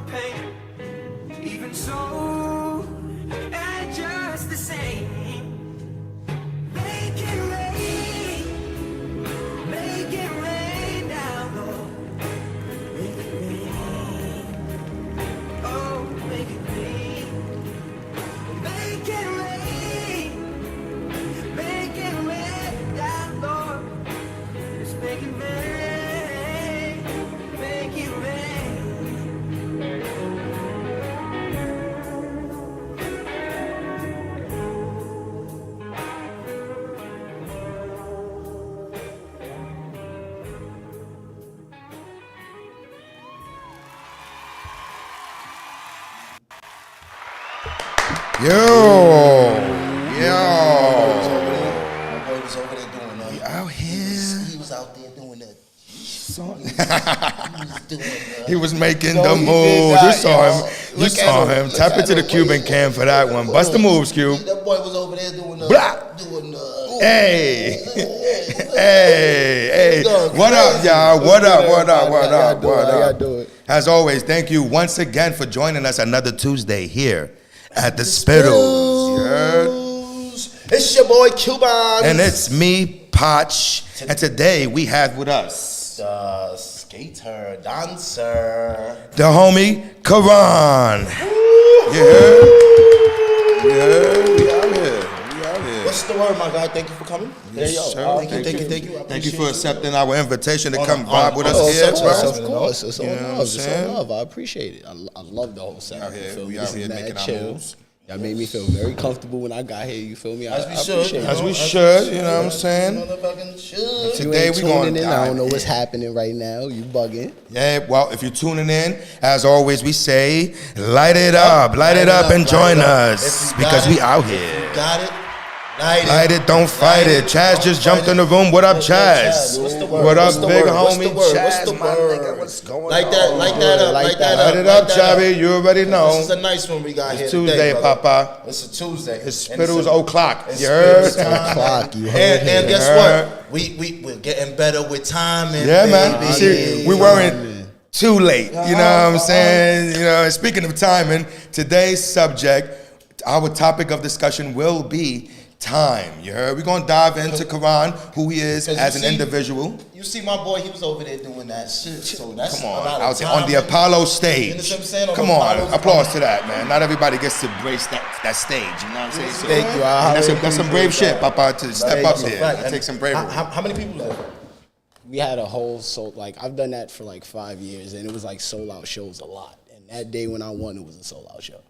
pain. Even so, and just the same, make it rain down, Lord. Make it rain, oh, make it rain. Make it rain down, Lord. Just make it rain, make it rain. Yo. My boy was over there doing that. Out here. He was out there doing that. He was making the moves. You saw him. You saw him. Tap into the Cuban cam for that one. Bust the moves, Cube. That boy was over there doing the. Hey. Hey. What up, y'all? What up? As always, thank you once again for joining us another Tuesday here at the Spittles. You heard? It's your boy Cuban. And it's me, Potch. And today we have with us the skater, dancer, the homie Karon. You heard? We out here. What's the word, my guy? Thank you for coming. Yes, sir. Thank you. Thank you for accepting our invitation to come vibe with us here, bro. Of course, it's all You know what I'm love. It's saying? all love. I appreciate it. I love the whole set. Out here, You feel we me? out This is here mad making our chill. moves. Y'all made me feel very comfortable when I got here. You feel me? As we I should. appreciate it. As we should, you know what I'm saying? You Today ain't we gonna tuning in. I don't know dive what's in. happening right now. You bugging? Yeah, well, if you're tuning in, as always, we say, light it up, and join us because we out here. Got it. Light it, don't fight it. Chaz just jumped in the room. What up, Chaz? What's the word? What up, What's the big word? What's homie? the word? Chaz, What's the my word? nigga, what's going Like on? that up, Light like that Light up. it up, Chavi. You already know. This is a nice one we got here It's Tuesday, today, brother. Papa. It's a Tuesday. It's And Spittles a- o'clock. it's You heard? Spittles time. O'clock, you heard And it. guess You heard? what? We're getting better with timing. Yeah, baby. man. See, we weren't too late. You know what I'm saying? You know, speaking of timing, today's subject, our topic of discussion will be time. You heard? We're gonna dive into Karan, who he is 'Cause as you an see- individual. You see, my boy, he was over there doing that shit. So that's Come a on, lot of out there on the timing. Apollo You stage. know what I'm saying? On Come the on, Apollo applause to that, man. Not everybody gets to embrace that stage. You know what I'm saying? So, Thank you. and that's some brave shit, Papa, to step up That's a there. fact. It And takes some bravery. How many people was there? We had a whole I've done that for like 5 years, and it was like sold out shows a lot. And that day when I won, it was a sold out show.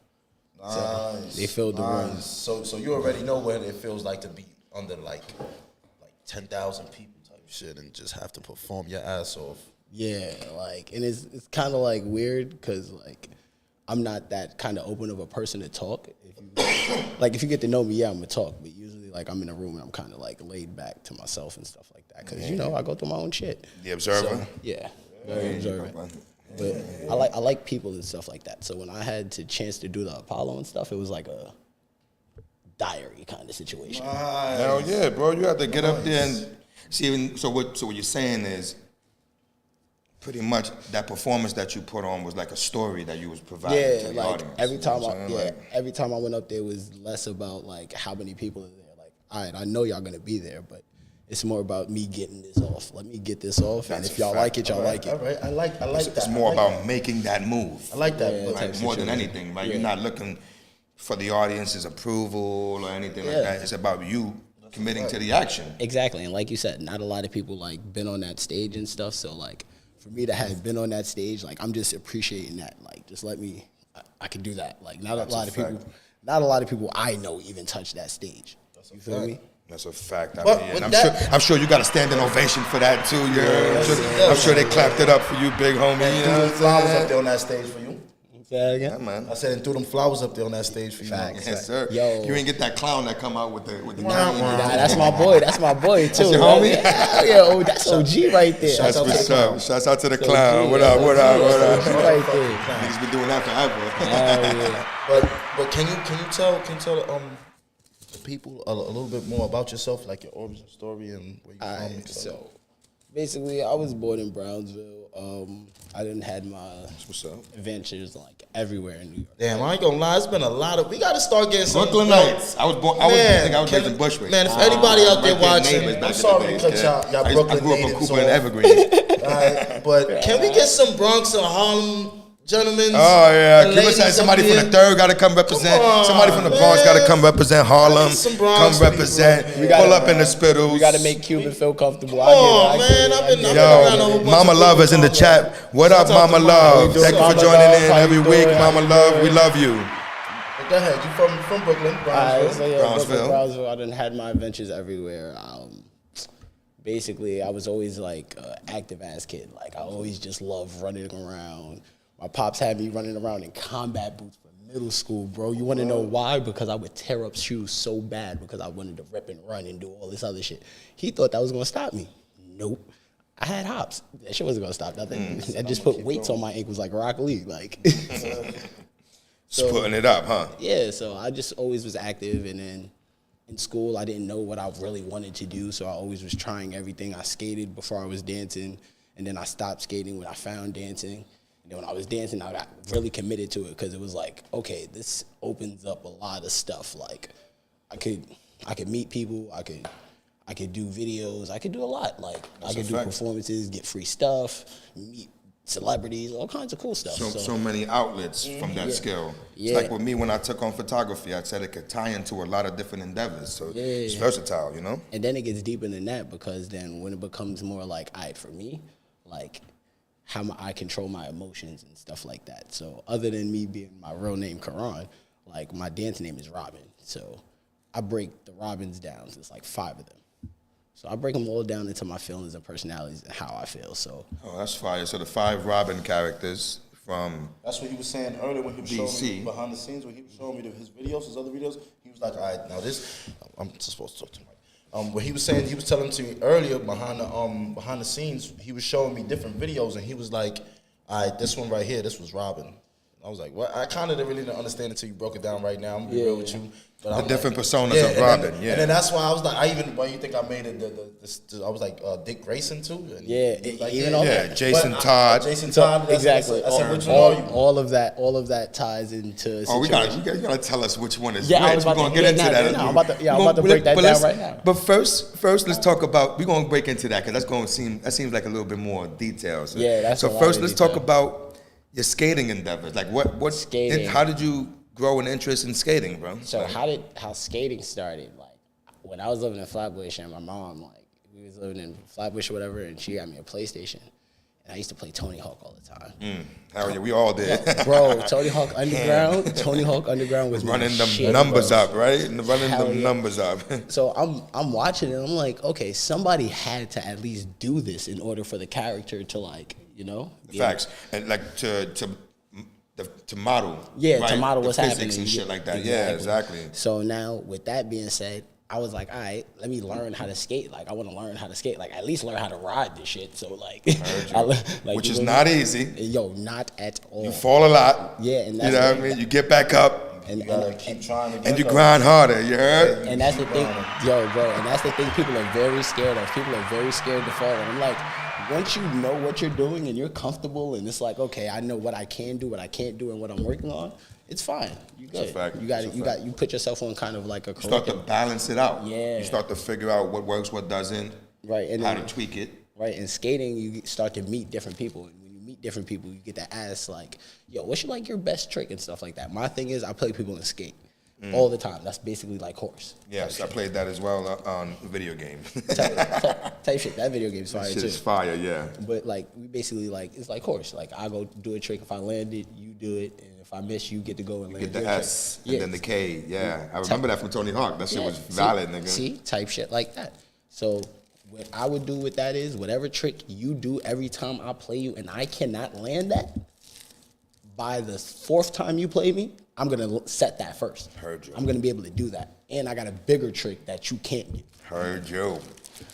Nice. They filled the room. So you already know what it feels like to be under like 10,000 people type shit and just have to perform your ass off. Yeah, like, and it's kind of like weird because like I'm not that kind of open of a person to talk. If you get to know me, yeah, I'm gonna talk. But usually, like, I'm in a room and I'm kind of like laid back to myself and stuff like that because I go through my own shit. The observer. So, yeah, very observant. But I like people and stuff like that. So when I had the chance to do the Apollo and stuff, it was like a diary kind of situation. Hell yeah, bro. You have to get up there and see. So what you're saying is pretty much that performance that you put on was like a story that you was providing to Yeah, the like audience. every You know time what I'm saying? every time I went up there was less about like how many people are there. Like, all right, I know y'all gonna be there, but it's more about me getting this off. Let me get this off, and That's if a y'all fact. like it, y'all like All it. right, I like that. It's more I like about making that move. I like that. Yeah, but Right, more than anything, right? You're not looking for the audience's approval or anything like Yeah. that. It's about you committing to the action. Exactly, and like you said, not a lot of people like been on that stage and stuff. So like, for me to have been on that stage, like I'm just appreciating that. Like, just let me, I can do that. Like, not a lot of people I know even touch that stage. You feel me? That's a fact. I But mean, with and that- I'm sure you got a standing ovation for that too. I'm sure they clapped it up for you, big homie. You threw know them what flowers I'm up saying? there on that stage for you. Say that again? Yeah, man. I said, and threw them flowers up there on that stage for you. Facts. Yes, sir. Yo. You ain't get that clown that come out with the Wow, cane. wow. Nah, that's my boy. That's my boy too. your homie? Hell yeah, oh, that's OG right there. That's out to what's the up. Shouts out to the So clown. G, What up? What up? What OG up? right there. Niggas been doing that forever. Hell yeah. But can you tell the people a little bit more about yourself, like your origin story and where you from? Alright, so basically, I was born in Brownsville. I didn't had my What's up? adventures like everywhere in New York. Damn, I ain't gonna lie. It's been a lot of. We got to start getting some. Brooklynites. I was born. I was can- raised in Bushwick. Man, if anybody out there Right there, watching, neighbors back I'm in sorry the to days, cut kid. y'all I Brooklyn grew up in natives Cooper and off. Evergreen. Alright, but can we get some Bronx or Harlem gentlemen? Oh yeah, and Cuba ladies said somebody up from here? the third got to come represent. Come on, Somebody from the Bronx got to man. come represent Harlem. Some Bronx Come represent. people. Pull up in the spittles. We got to make Cuban feel comfortable. Come on, man. I've been around a whole Yo, bunch Mama of Love people is in the talking. chat. What up, Shout out Mama to Love? Mama. Thank you for Mama joining Love, in how every you week, doing? Mama Love. We love you. Go ahead. You from Brooklyn, Brownsville? So yeah, Brownsville. Brownsville. I done had my adventures everywhere. Basically, I was always like an active ass kid. Like I always just loved running around. My pops had me running around in combat boots for middle school, bro. You want to know why? Because I would tear up shoes so bad because I wanted to rip and run and do all this other shit. He thought that was gonna stop me. Nope. I had hops. That shit wasn't gonna stop nothing. I just put weights on my ankles like Rock Lee. Like Just putting it up, huh? yeah, so I just always was active, and then in school I didn't know what I really wanted to do, so I always was trying everything. I skated before I was dancing, and then I stopped skating when I found dancing. And then when I was dancing, I got really committed to it because it was like, okay, this opens up a lot of stuff. Like I could meet people, I could do videos, I could do a lot. Like I could do fact. performances, get free stuff, meet celebrities, all kinds of cool stuff. So many outlets from that skill. It's Yeah. like with me when I took on photography, I said it could tie into a lot of different endeavors. So it's Yeah. versatile, you know? And then it gets deeper than that because then when it becomes more like, all right, for me, like how I control my emotions and stuff like that. So other than me being my real name, Karon, like my dance name is Robin. So I break the Robins down. So it's like 5 of them. So I break them all down into my feelings and personalities and how I feel. So Oh, that's fire. So the 5 Robin characters from That's what he was saying earlier when he was showing DC. me behind the scenes, when he was showing me his videos, his other videos. He was like, all right, now this, I'm just supposed to talk to Mike. What he was saying, he was telling to me earlier behind the scenes, he was showing me different videos, and he was like, all right, this one right here, this was Robin. I was like, what? I kind of really didn't understand it until you broke it down right now. I'm gonna be real with you. But the I'm different like, personas of and Robin. then, Yeah. And then that's why I was like, why you think I made it? I was like, Dick Grayson too. And Yeah, he was like, even all Yeah, that. Jason But Todd. Jason So, Todd. exactly. I said, which one are you? All of that ties into. Oh, you situation. gotta tell us which one is Yeah, I which. was We're about gonna to- get yeah, into nah, that. nah, I'm about to break that down let's- right now. But first, let's talk about. We're gonna break into that because that seems like a little bit more detail. So, Yeah, that's so a lot first, of let's detail. talk about your skating endeavors. Like what Skating. how did you grow an interest in skating, bro? So Like, how skating started? Like when I was living in Flatbush and my mom, like we was living in Flatbush or whatever, and she got me a PlayStation, and I used to play Tony Hawk all the time. hell yeah, we all did. Bro, Tony Hawk Underground was my Running them shit, numbers bro. up, right? Running Hell them yeah. numbers up. So I'm watching it. And I'm like, okay, somebody had to at least do this in order for the character to like, you know, be able- Facts and like to model. Yeah, right? to model the what's physics happening and shit like that. Yeah, exactly. So now, with that being said, I was like, all right, let me learn how to skate. Like, I want to learn how to skate. Like, at least learn how to ride this shit. So, like, Which you is know not what I mean? easy. Yo, not at all. You fall a lot. Yeah, and you that's know what- what I mean. You get back up You gotta keep trying to get and you up. grind harder. You heard? And that's the thing, yo, bro. And that's the thing people are very scared of. People are very scared to fall. And I'm like, once you know what you're doing and you're comfortable, and it's like, okay, I know what I can do, what I can't do, and what I'm working on. It's fine. You good. a fact. You got It's it. a fact. You put yourself on kind of like a You start to curriculum. balance it out. Yeah. You start to figure out what works, what doesn't. Right, and how then- to tweak it. Right, in skating, you start to meet different people. And when you meet different people, you get to ask, like, yo, what's your best trick and stuff like that. My thing is, I play people in skate all the time. That's basically like horse. Yes, I played that as well on video game. Type shit. That video game's fire, Shit too. is fire, yeah. But, like, we basically, like, it's like horse. Like, I go do a trick. If I land it, you do it. And if I miss, you get to go and land Get the your S trick. and then the K. Yeah, I remember that from Tony Hawk. That shit Yeah, was see? valid, nigga. See, type shit like that. So what I would do with that is whatever trick you do every time I play you and I cannot land that, by the 4th time you play me, I'm gonna set that first. Heard you. I'm gonna be able to do that. And I got a bigger trick that you can't get. Heard you.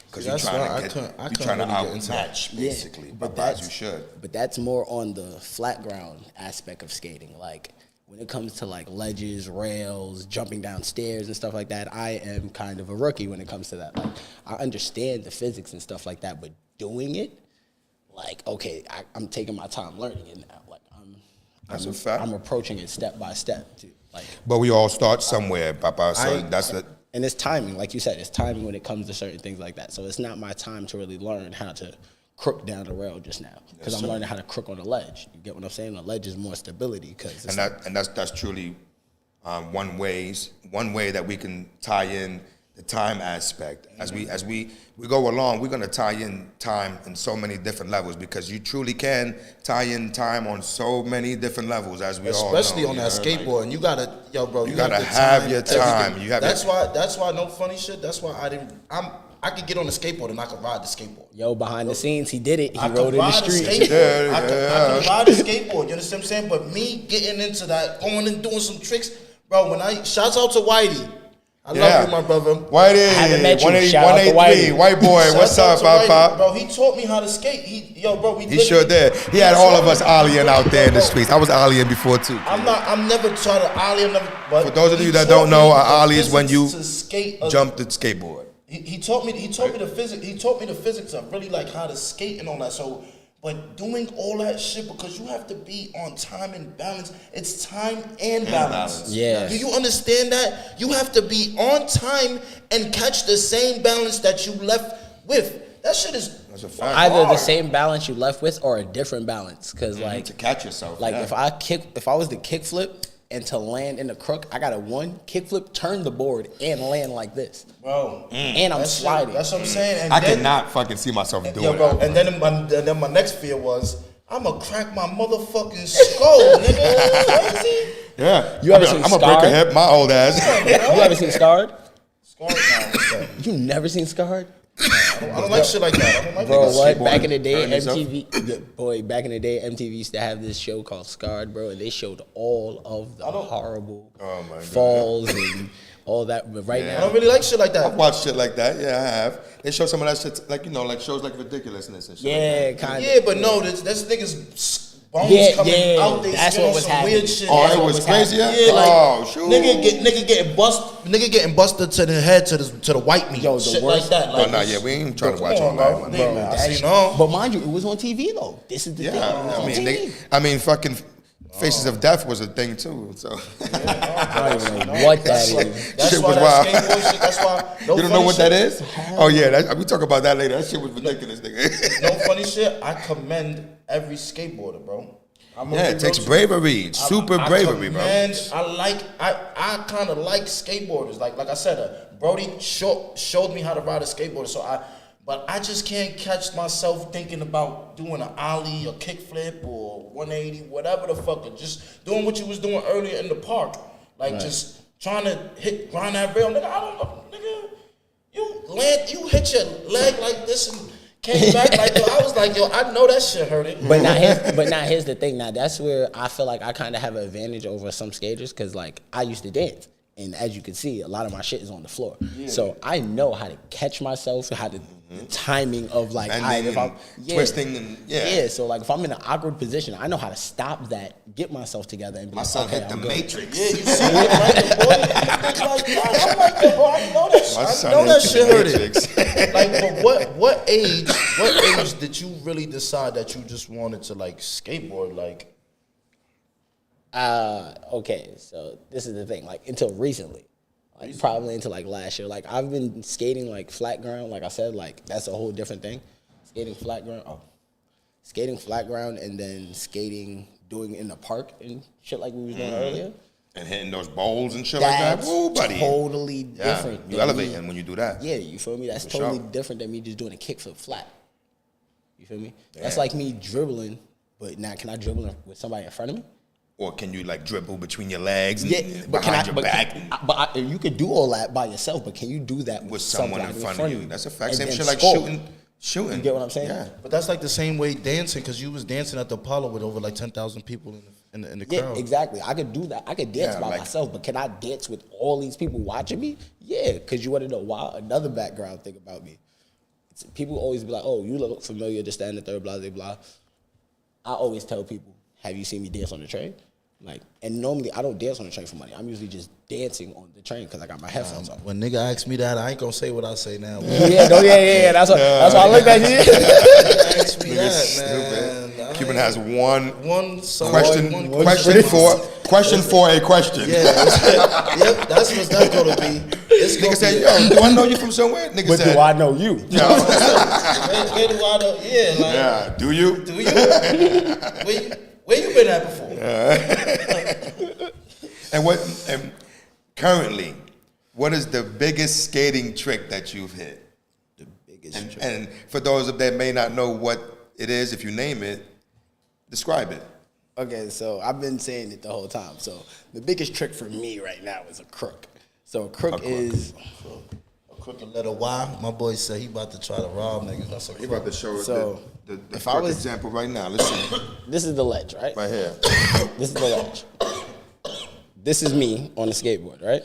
Because you're That's trying why I to couldn't- get, I you're couldn't trying to really get into that. outmatch, basically. but But as that's you should. But that's more on the flat ground aspect of skating. Like when it comes to like ledges, rails, jumping down stairs and stuff like that, I am kind of a rookie when it comes to that. Like I understand the physics and stuff like that, but doing it, like, okay, I'm taking my time learning it now. Like That's a fact. I'm approaching it step by step too. Like, But we all start somewhere, Papa. So that's the. and it's timing, like you said, it's timing when it comes to certain things like that. So it's not my time to really learn how to crook down the rail just now, because I'm learning how to crook on the ledge. You get what I'm saying? The ledge is more stability, because That's truly one way that we can tie in the time aspect. As we go along, we're gonna tie in time in so many different levels, because you truly can tie in time on so many different levels, as we all know. Especially on that skateboard, and you gotta, bro, you gotta have your time. You have. That's why no funny shit. That's why I could get on the skateboard and I could ride the skateboard. Yo, behind the scenes, he did it. He I rode could in the ride street. skateboard. I could ride the skateboard. You understand what I'm saying? But me getting into that, going and doing some tricks, bro. Shouts out to Whitey. I love you, my brother. Whitey, haven't met you. 180, Shout out to 183, white boy. What's up, Papa? Bro, he taught me how to skate. He sure did. He had all of us ollieing out there in the streets. I was ollieing before too. I'm never trying to ollie. For those of you that don't know, an ollie is when you skate jump the skateboard. He taught me the physics. He taught me the physics of really like how to skate and all that. So, but doing all that shit, because you have to be on time and balance. It's time and balance. Yeah. Do you understand that? You have to be on time and catch the same balance that you left with. That shit is That's a fact. Either the hard. same balance you left with or a different balance. Because like To catch yourself. Like yeah. if I was to kickflip and to land in the crook, I got a kickflip, turn the board, and land like this. bro. And I'm That's it. sliding. That's what I'm saying. And I then, cannot fucking see myself doing yo, bro. that. And then my next fear was, I'ma crack my motherfucking skull, nigga. Crazy. Yeah. You ever seen I'm gonna break a Scarred? hip, my old ass. You ever seen Scarred? Scarred? Nah, what's that? You never seen Scarred? I don't like shit like that. I don't like Bro, niggas what? skateboarding. Back in the day, Burn yourself? back in the day, MTV used to have this show called Scarred, bro, and they showed all of the horrible Oh, my God. falls and all that. But right I now, don't really like shit like I've that. watched shit like that. Yeah, I have. They show some of that shit, like, you know, like shows like Ridiculousness and shit. yeah, kind of. Yeah, but no, this niggas bones Yeah, coming yeah, out. They that's skin what on was some happening. weird shit. Oh, That's it what was was crazy. happening. Yeah, like Oh, shoot. nigga getting busted to the head to the white meat. Yo, the shit worst- like that. Oh, Like, no, yeah, we ain't trying to come watch all on, that. bro. man. Bro, Nah. I see no. But mind you, it was on TV though. This is the thing. It was Yeah, on TV. fucking Faces of Death was a thing too. So I don't even know what that is. That's Shit why was that wild. skateboard shit. That's why. No you don't know funny what shit. that is? Oh yeah, we talk about that later. That shit was ridiculous, nigga. No funny shit. I commend every skateboarder, bro. Yeah, it takes bravery, super bravery, bro. I kind of like skateboarders. Like I said, Brody showed me how to ride a skateboard. But I just can't catch myself thinking about doing an ollie or kickflip or 180, whatever the fuck, or just doing what you was doing earlier in the park, like just trying to grind that rail. Nigga, I don't know, nigga. You hit your leg like this and came back like yo. I was like yo, I know that shit hurt it. But now here's the thing. Now that's where I feel like I kind of have an advantage over some skaters, because like I used to dance, and as you can see, a lot of my shit is on the floor. So I know how to catch myself, how to the timing of like Bending and twisting and yeah. So like if I'm in an awkward position, I know how to stop that, get myself together, and be My like, son okay, hit the I'm good. Matrix. Yeah, you see it, right? Boy, you think like that. I'm like, yo, bro, I know that. My I son know that hit shit the hurt Matrix. it. Like, but what age did you really decide that you just wanted to like skateboard? Like, Okay, so this is the thing. Like until recently, like probably until like last year. Like I've been skating like flat ground. Like I said, like that's a whole different thing. Skating flat ground, and then doing in the park and shit like we was doing earlier. And hitting those bowls and shit like that. That's Woo, buddy. totally Yeah, different. you than elevate me. and when you do that. Yeah, you feel me? That's For totally sure. different than me just doing a kickflip flat. You feel me? That's Yeah. like me dribbling, but now can I dribble with somebody in front of me? Or can you like dribble between your legs and Yeah, but behind your back you could do all that by yourself, but can you do that with someone in front of you? That's a fact. And Same then shit like score? shooting. You get what I'm saying? Yeah. but that's like the same way dancing, because you was dancing at the Apollo with over like 10,000 people in the Yeah, crowd. exactly. I could do that. I could dance Yeah, by like- myself, but can I dance with all these people watching me? Yeah, because you want to know why? Another background thing about me. People always be like, oh, you look familiar, just stand in the third, blah, blah, blah. I always tell people, have you seen me dance on the train? Like, and normally I don't dance on the train for money. I'm usually just dancing on the train because I got my headphones on. When nigga asks me that, I ain't gonna say what I say now. Yeah. That's why I looked at you. Ask me that, man. Cuban has one question. Question for a question. Yeah, yep, that's what's that gonna be. It's Nigga said, yo, do I know you from somewhere? Nigga But said, do I know you? where do I know? Yeah, like, yeah, do you? do you? Where you been at before? And currently, what is the biggest skating trick that you've hit? The biggest trick. And for those that may not know what it is, if you name it, describe it. Okay, so I've been saying it the whole time. So the biggest trick for me right now is a crook. So a crook is A crooked letter Y. My boy said he about to try to rob niggas. That's a You're about to show So, the if I was- example right now. Listen, this is the ledge, right? right here. This is the ledge. This is me on the skateboard, right?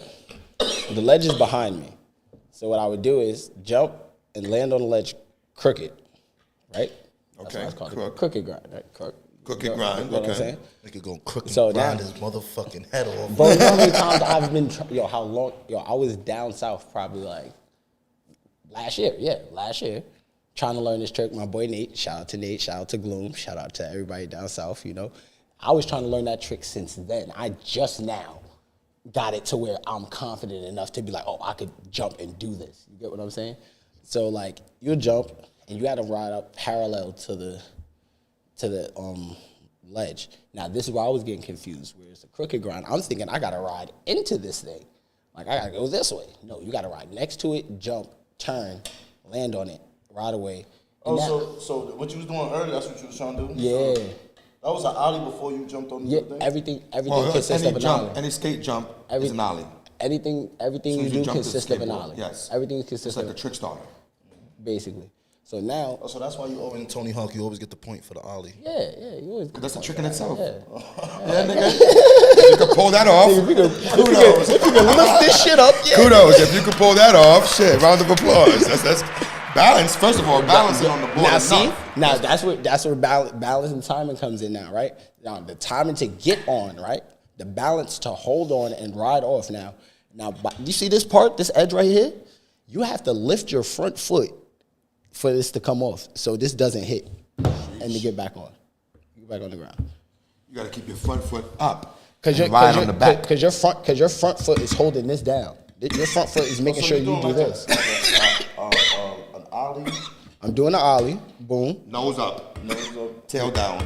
The ledge is behind me. So what I would do is jump and land on the ledge crooked, right? That's Okay, why it's called a crook. crooked grind, right? Crooked grind, You know what I'm okay. saying? nigga gonna crook and So grind now- his motherfucking head off. Bro, you know how many times I've been, how long, I was down south probably like last year, trying to learn this trick. My boy Nate, shout out to Nate, shout out to Gloom, shout out to everybody down south, you know. I was trying to learn that trick since then. I just now got it to where I'm confident enough to be like, oh, I could jump and do this. You get what I'm saying? So like, you jump and you got to ride up parallel to the ledge. Now this is where I was getting confused. Where it's a crooked grind, I'm thinking I gotta ride into this thing. Like I gotta go this way. No, you gotta ride next to it, jump, turn, land on it, ride away. And So what you was doing earlier, that's what you was trying to do? yeah, That was an ollie before you jumped on the yeah. thing? Everything Well, consists any of an jump, ollie. any skate jump is an ollie. Everything As soon you as do jump the consists of an skateboard, ollie. Yes. Everything It's consists like of a trick starter. basically. So now, Oh, so that's why you always in Tony Hawk, you always get the point for the ollie. yeah, you always That's a trick in itself. Yeah. Yeah, nigga. If you could pull that off. Kudos. You can lift this shit up. Yeah. Kudos. If you could pull that off, shit, round of applause. That's balance. First of all, balancing on the board. Now is see, enough. now that's where balance and timing comes in now, right? Now the timing to get on, right? The balance to hold on and ride off. Now, you see this part, this edge right here? You have to lift your front foot for this to come off, so this doesn't hit, and to get back on. Get back on the ground. You got to keep your front foot up. Cause and ride on the back. Cause your front foot is holding this down. Your front foot is making sure you do this. An ollie, I'm doing an ollie, boom, Nose up. nose up. Tail down.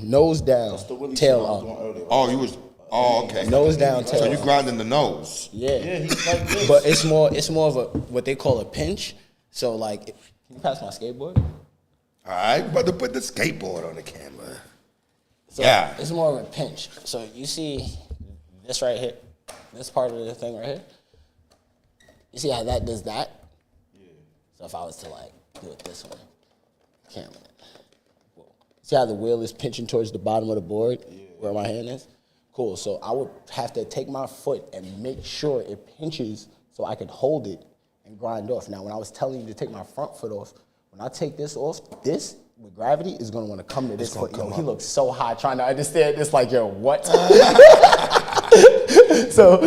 nose down, The Willie tail shit I was up. doing earlier. Oh, you was. Oh, okay. Nose down, So tail you up. grinding the nose. Yeah. Yeah, he's like this. But it's more of a what they call a pinch. So like, can you pass my skateboard? All right, about to put the skateboard on the camera. So Yeah. It's more of a pinch. So you see this right here, this part of the thing right here. You see how that does that? Yeah. So if I was to like do it this way, camera. See how the wheel is pinching towards the bottom of the board where my hand is? Cool. So I would have to take my foot and make sure it pinches so I could hold it and grind off. Now, when I was telling you to take my front foot off, when I take this off, this with gravity is going to want to come to this foot. Yo, he looks so high trying to understand this. Like, yo, what? So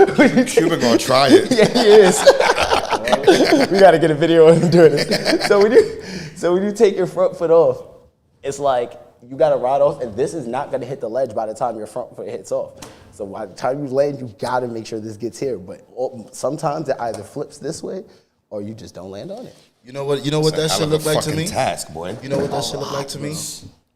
Cuban gonna try it. yeah, he is. We got to get a video of him doing this. So when you take your front foot off, it's like you got to ride off, and this is not going to hit the ledge by the time your front foot hits off. So by the time you land, you got to make sure this gets here. But sometimes it either flips this way, or you just don't land on it. You know what that shit look like to me? Task, boy. You know what that shit look like to me?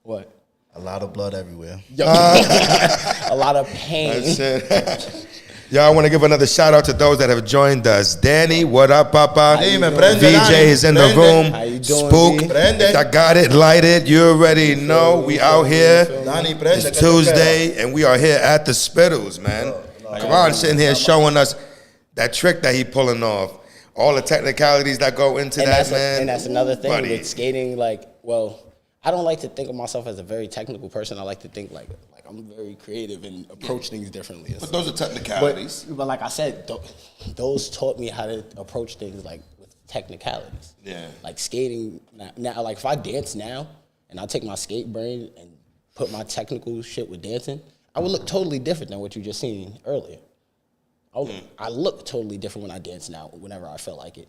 What? A lot of blood everywhere. A lot of pain. That's it. Yo, I want to give another shout out to those that have joined us. Danny, what up, Papa? Hey, man, Brenda, VJ is in the Brenda. room. How you doing, Spook. V? Brenda. I got it, light it. You already know we out here. Donnie, Brenda, It's Tuesday, and we are here at the Spittles, man. Karon sitting here showing us that trick that he pulling off. All the technicalities that go into that, man. And that's another thing Buddy. with skating. Like, well, I don't like to think of myself as a very technical person. I like to think like I'm very creative and approach things differently. But those are technicalities. But like I said, those taught me how to approach things like with technicalities. Yeah. Like skating now, like if I dance now and I take my skate brain and put my technical shit with dancing, I would look totally different than what you just seen earlier. I look totally different when I dance now, whenever I feel like it.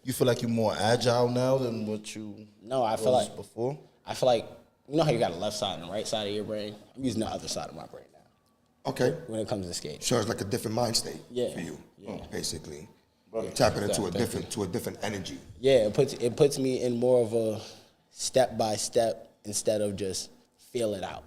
You feel like you're more agile now than what you No, I feel like before? I feel like, you know how you got a left side and a right side of your brain? I'm using the other side of my brain now Okay. when it comes to skating. So it's like a different mind state Yeah. for you, Yeah. basically. You're tapping into a different energy. Yeah, it puts me in more of a step by step instead of just feel it out.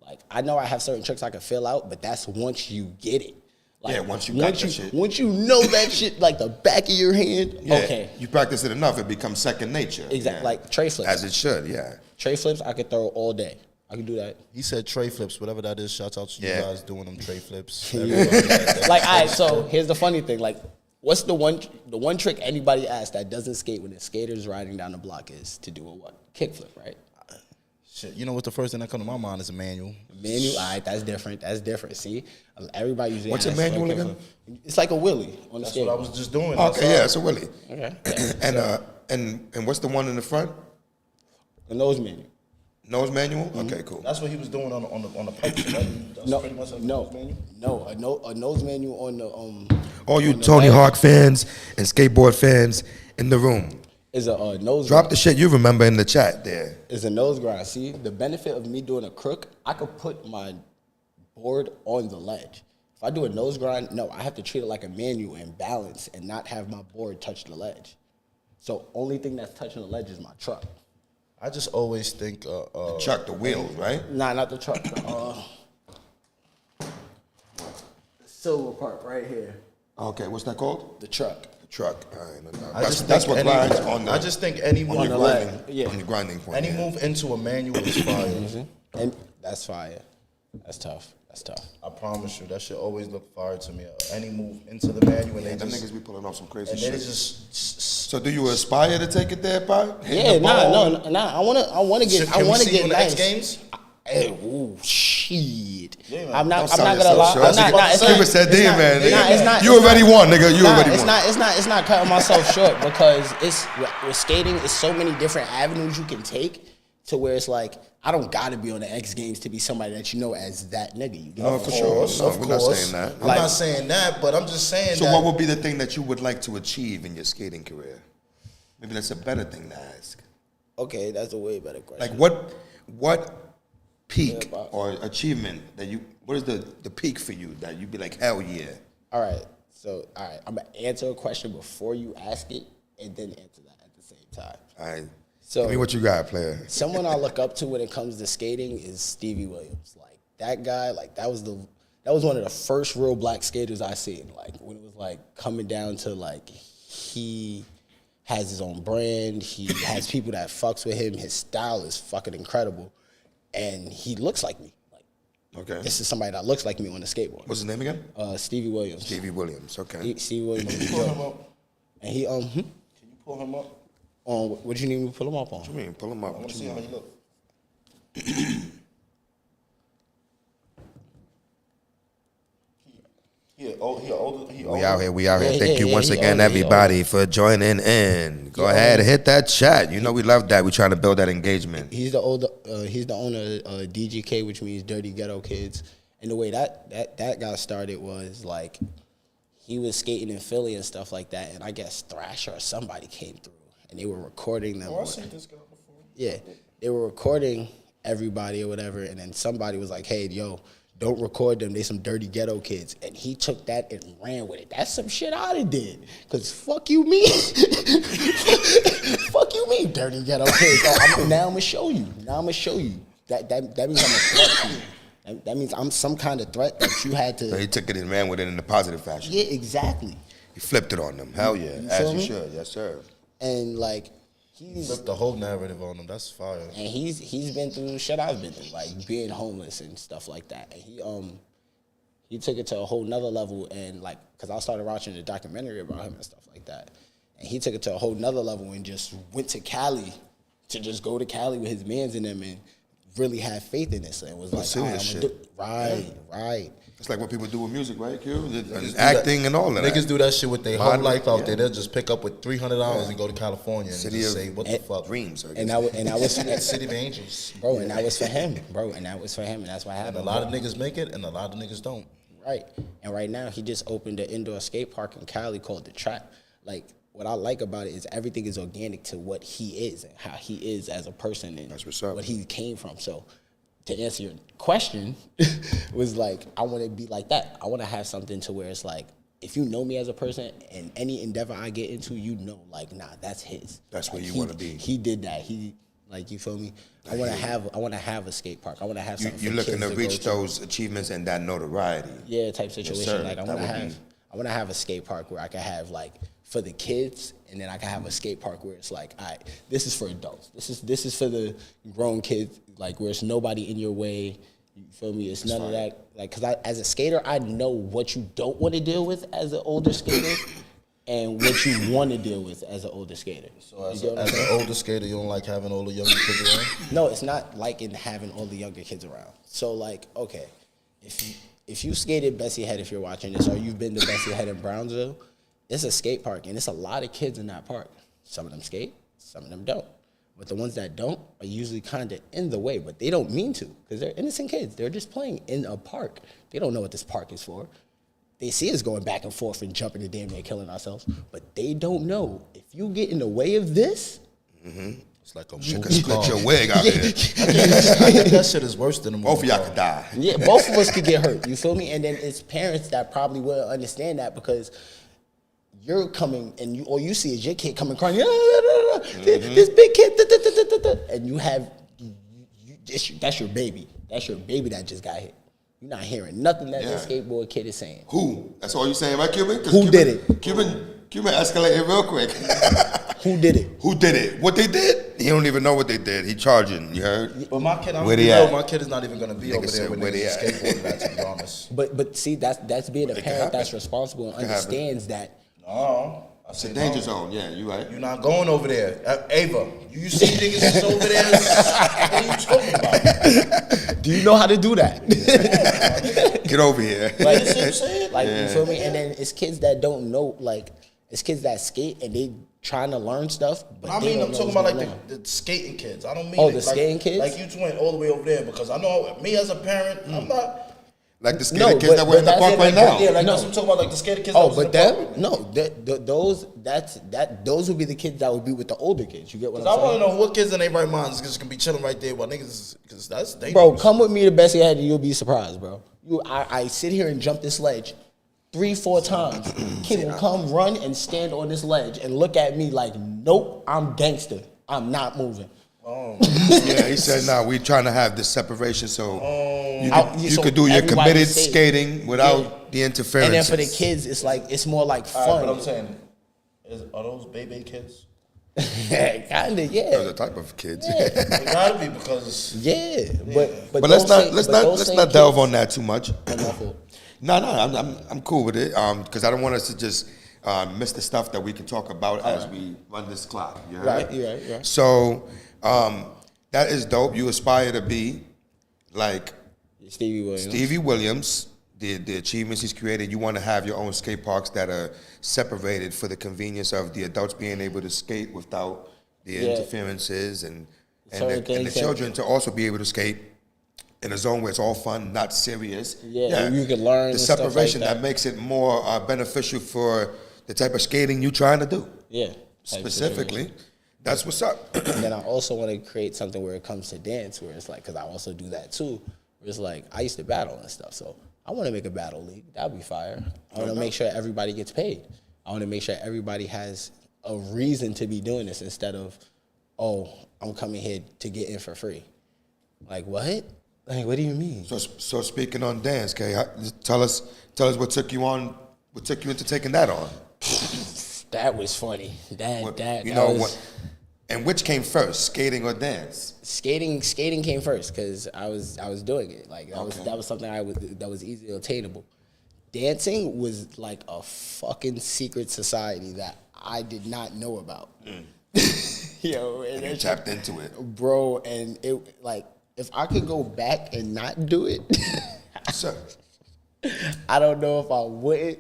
Like, I know I have certain tricks I can feel out, but that's once you get it. Like, Yeah, once you got that shit. Once you know that shit like the back of your hand, Yeah. okay. You practice it enough, it becomes second nature. Exactly. Yeah. Like tray flips. As it should, yeah. Tray flips, I could throw all day. I can do that. He said tray flips, whatever that is. Shouts out to you Yeah. guys doing them tray flips. Like, all right, so here's the funny thing. Like, what's the one trick anybody asks that doesn't skate when the skater's riding down the block is to do a what? Kickflip, right? Shit, you know what's the first thing that comes to my mind is a manual. Manual, all right, that's different. That's different. See, everybody usually What's a asks for manual kickflip. again? It's like a wheelie on the That's skate. what I was just doing. That's Okay, all. yeah, it's a Willie. Okay. And what's the one in the front? A nose manual. Nose manual? Okay, cool. That's what he was doing on the pipes, right? That's pretty much like a nose manual. A nose manual on the All you on the Tony ledge Hawk fans and skateboard fans in the room, is a nose. drop the shit you remember in the chat there. Is a nose grind. See, the benefit of me doing a crook, I could put my board on the ledge. If I do a nose grind, no, I have to treat it like a manual and balance and not have my board touch the ledge. So only thing that's touching the ledge is my truck. I just always think Chuck the wheels, right? Nah, not the truck. The silver part right here. Okay, what's that called? The truck. The truck. All right, no, no. I just That's think what grinds on the, I just think any on the move, grinding, Yeah. on the grinding point. any yeah. move into a manual is fire. And that's fire. That's tough. That's tough. I promise you, that shit always look fire to me. Any move into the manual, and Yeah, they them just, niggas be pulling off some crazy and shit. they just. So do you aspire to take it there, Pi? Yeah, nah. I wanna get. Can I we wanna see get you in the nice. X Games? Hey, ooh, shit. Yeah, man. I'm not Don't sell gonna yourself lie. short. I'm not. Nah, it's Cuba not. said, it's damn, not- man. Nah, it's not. You it's already not- won, nigga. You Nah, already it's won. not. It's not cutting myself short because it's with skating. It's so many different avenues you can take to where it's like I don't gotta be on the X Games to be somebody that you know as that nigga. You get No, me? for sure. No, Of we're not course. saying that. I'm not saying that, but I'm just saying So that. what would be the thing that you would like to achieve in your skating career? Maybe that's a better thing to ask. Okay, that's a way better question. Like what peak or achievement that you, what is the peak for you that you'd be like, hell yeah? All right. I'm gonna answer a question before you ask it, and then answer that at the same time. All right. So Tell me what you got, player. someone I look up to when it comes to skating is Stevie Williams. Like that guy, like that was one of the first real black skaters I seen. Like when it was like coming down to like he has his own brand, he has people that fucks with him, his style is fucking incredible, and he looks like me. Like Okay. this is somebody that looks like me on the skateboard. What's his name again? Stevie Williams. Stevie Williams. Okay. Stevie Williams. is pull him dope. up. And he Can you pull him up? on what you need me to pull him up on? What you mean? Pull him up. I want What to you see how mean? he look. He older. We out here. We out here. Yeah, Thank yeah, you yeah, once he again, older, he everybody, for joining in. Go ahead and hit that chat. You know we love that. We're trying to build that engagement. He's the owner of DGK, which means Dirty Ghetto Kids. And the way that got started was like he was skating in Philly and stuff like that, and I guess Thrasher or somebody came through and they were recording them. Oh, I've seen this guy before. Yeah, they were recording everybody or whatever, and then somebody was like, "Hey, yo, don't record them. They some dirty ghetto kids." And he took that and ran with it. That's some shit I'd have did. Cause fuck you, me. Fuck you, me, dirty ghetto kids. Oh, now I'm gonna show you. That means I'm a threat to you. That means I'm some kind of threat that you had So to. he took it and ran with it in a positive fashion. Yeah, exactly. He flipped it on them. Hell yeah. You As feel you me? should. Yes, sir. And like he's Flip the whole narrative on him. That's fire. And he's been through shit I've been through, like being homeless and stuff like that. And he took it to a whole nother level, and like, cause I started watching a documentary about him and stuff like that. And he took it to a whole nother level and just went to Cali to just go to Cali with his mans in them and really had faith in this and was like, Pursue "All right, this I'm shit." gonna right. It's like what people do with music, right, Q? And acting and all of that. Niggas do that shit with their whole Modern, life out yeah. there. They'll just pick up with $300 and go to California and City just of say, what the fuck? Dreams. I And guess. that was City of Angels. bro, and that was for him, bro, and that was for him, and that's what And happened. a lot of niggas make it and a lot of niggas don't. Right. And right now, he just opened an indoor skate park in Cali called The Trap. Like, what I like about it is everything is organic to what he is and how he is as a person and That's what's up. what he came from. So, to answer your question, was like, I want to be like that. I want to have something to where it's like, if you know me as a person and any endeavor I get into, you know, like, nah, that's his. That's where Like, you he- wanna be. He did that. He, like, you feel me? I want to have a skate park. I want to have something You're for looking kids to go reach to. those achievements and that notoriety. Yeah, type situation. sir. Like I That want to would have, be- I want to have a skate park where I can have like for the kids, and then I can have a skate park where it's like, all right, this is for adults. This is for the grown kids. Like where it's nobody in your way. You feel me? It's none of that. Like, cause as a skater, I know what you don't want to deal with as an older skater, and what you want to deal with as an older skater. So as, You get what I'm as saying? an older skater, you don't like having all the younger kids around? No, it's not like in having all the younger kids around. So like, okay, if you skated Bessie Head, if you're watching this, or you've been to Bessie Head in Brownsville, it's a skate park, and it's a lot of kids in that park. Some of them skate, some of them don't. But the ones that don't are usually kind of in the way, but they don't mean to, because they're innocent kids. They're just playing in a park. They don't know what this park is for. They see us going back and forth and jumping and damn near killing ourselves, but they don't know if you get in the way of this. It's like a You could movie split car. your wig out here. I think that shit is worse than a movie Both of y'all car. could die. Yeah, both of us could get hurt. You feel me? And then it's parents that probably will understand that because you're coming and you see is your kid coming crying, this big kid, and you have that's your baby. That's your baby that just got hit. You're not hearing nothing that Yeah. the skateboard kid is saying. Who? That's all you saying, right, Cuban? 'Cause Who did it? Cuban escalated real quick. Who did it? Who did it? What they did? He don't even know what they did. He charging. You heard? But my kid, I'm Where gonna be they real, at? my kid is not even gonna be Nigga over said, there when where they they at? skateboarding that, to be honest. But see, that's being a It can parent happen. that's responsible and It can happen. understands that. No. I It's a said danger no. zone. Yeah, you right. You're not going over there. Ava, you see niggas that's over there? What are you talking about? Do you know how to do that? Get over here. Like, You see what I'm saying? like you feel me? And then it's kids that don't know, like it's kids that skate and they trying to learn stuff. But I they mean, don't I'm know talking what's about going like on. the skating kids. I don't mean Oh, it the like, skating kids? Like you went all the way over there because I know me as a parent, I'm not. Like the No, skater kids that were in the that's park it, right like, now. Yeah, like No. that's what I'm talking about, like the skating kids. Oh, that was in but the park them with me. no, those would be the kids that would be with the older kids. You get what I'm I saying? want to know what kids in their right minds just gonna be chilling right there while niggas, because that's dangerous. Bro, come with me to Bessie Head and you'll be surprised, bro. I sit here and jump this ledge 3-4 times. Kid will come, run, and stand on this ledge and look at me like, nope, I'm gangster. I'm not moving. Yeah, he said, "Nah, we trying to have this separation so you So could do your everybody committed safe. skating without Yeah. the interference." And then for the kids, it's like it's more like All fun. right, but I'm saying, are those baby kids? Kinda, yeah. the type of kids. They gotta be because Yeah, but But let's those not same- let's but not those let's same not delve kids- on that too much. No, I'm cool with it. Because I don't want us to just miss the stuff that we can talk about as we run this clock. You heard? Right, you're right, you're right. So that is dope. You aspire to be like Stevie Williams. Stevie Williams. The achievements he's created. You want to have your own skate parks that are separated for the convenience of the adults being able to skate without the Yeah. interferences and Certain the things that- children to also be able to skate in a zone where it's all fun, not serious. Yeah, you can learn the and stuff like separation that. makes it more beneficial for the type of skating you're trying to do. Yeah. type Specifically, situation. that's what's up. And then I also want to create something where it comes to dance, where it's like, because I also do that too. Where it's like I used to battle and stuff, so I want to make a battle league. That'd be fire. I want to make sure everybody gets paid. I want to make sure everybody has a reason to be doing this instead of, oh, I'm coming here to get in for free. Like what? Like what do you mean? So speaking on dance, Kay, tell us what took you into taking that on. That was funny. What- That you know was, what? And which came first, skating or dance? Skating came first because I was doing it. Like Okay. that was something that was easily attainable. Dancing was like a fucking secret society that I did not know about. Yo, And you and tapped into it. bro, and it like if I could go back and not do it, Sir. I don't know if I wouldn't.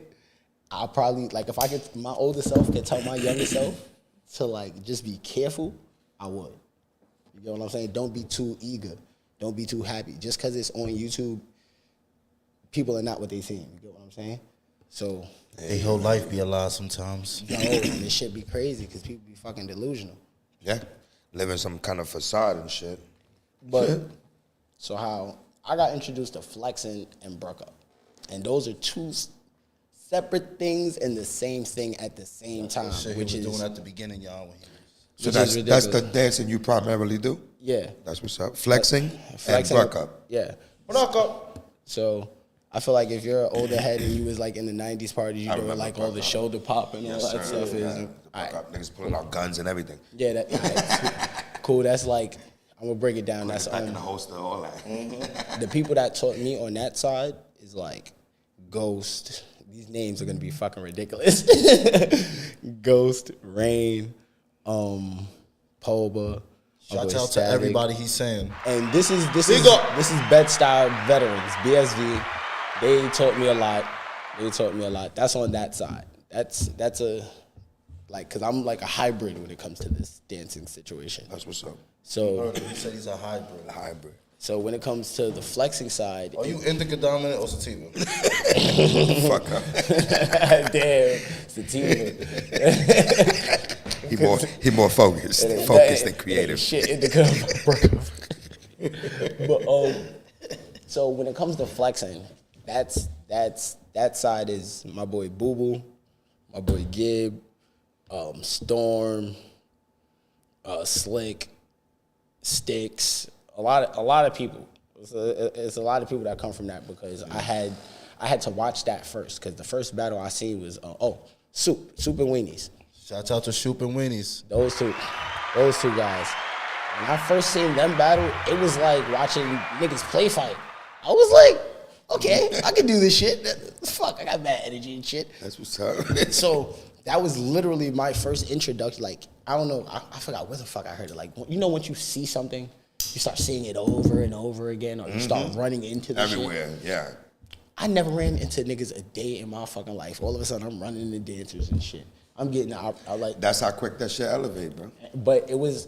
I'll probably, like, if I could, my older self could tell my younger self to, like, just be careful, I would. You get what I'm saying? Don't be too eager. Don't be too happy. Just because it's on YouTube, people are not what they seem. You get what I'm saying? So. Hey, whole life be a lie sometimes. Yo, this shit be crazy because people be fucking delusional. Yeah. Living some kind of facade and shit. But, so how I got introduced to flexing and bruck up. And those are two separate things and the same thing at the same time. Shit Which he was is doing at the beginning, y'all. When he was, So Which that's is the dancing you primarily do? yeah. That's what's up. Flexing and bruck up. Yeah. Bruck up. So I feel like if you're an older head and you was like in the 90s parties, you I doing remember like all the bruck up. shoulder pop and all Yes, that sir. stuff Yeah. is. The bruck up. Niggas pulling out guns and everything. Yeah, that cool. That's like, I'm gonna break it down. That's Back in the holster, all that. the people that taught me on that side is like Ghost. These names are gonna be fucking ridiculous. Ghost, Rain, Poba. Shout out to everybody he's saying. And this is Big up. Bed-Stuy veterans, BSV. They taught me a lot. That's on that side. That's a like, cause I'm like a hybrid when it comes to this dancing situation. That's what's up. So He said he's a hybrid. Hybrid. so when it comes to the flexing side, Are you indica dominant or sativa? Fuck up. damn, sativa. He more focused. Focused and creative. Shit in the cup. But so when it comes to flexing, that side is my boy Boo Boo, my boy Gib, Storm, Slick, Sticks, a lot of people. It's a lot of people that come from that because I had to watch that first because the first battle I seen was Soup and Weenies. Shout out to Shoop and Winnies. Those two guys. When I first seen them battle, it was like watching niggas play fight. I was like, okay, I can do this shit. Fuck, I got bad energy and shit. That's what's up. So that was literally my first introduction. Like, I don't know, I forgot where the fuck I heard it. Like, you know, once you see something, you start seeing it over and over again, or you start running into the shit. Everywhere, yeah. I never ran into niggas a day in my fucking life. All of a sudden, I'm running into dancers and shit. I'm getting, I like. That's how quick that shit elevate, bro. But it was,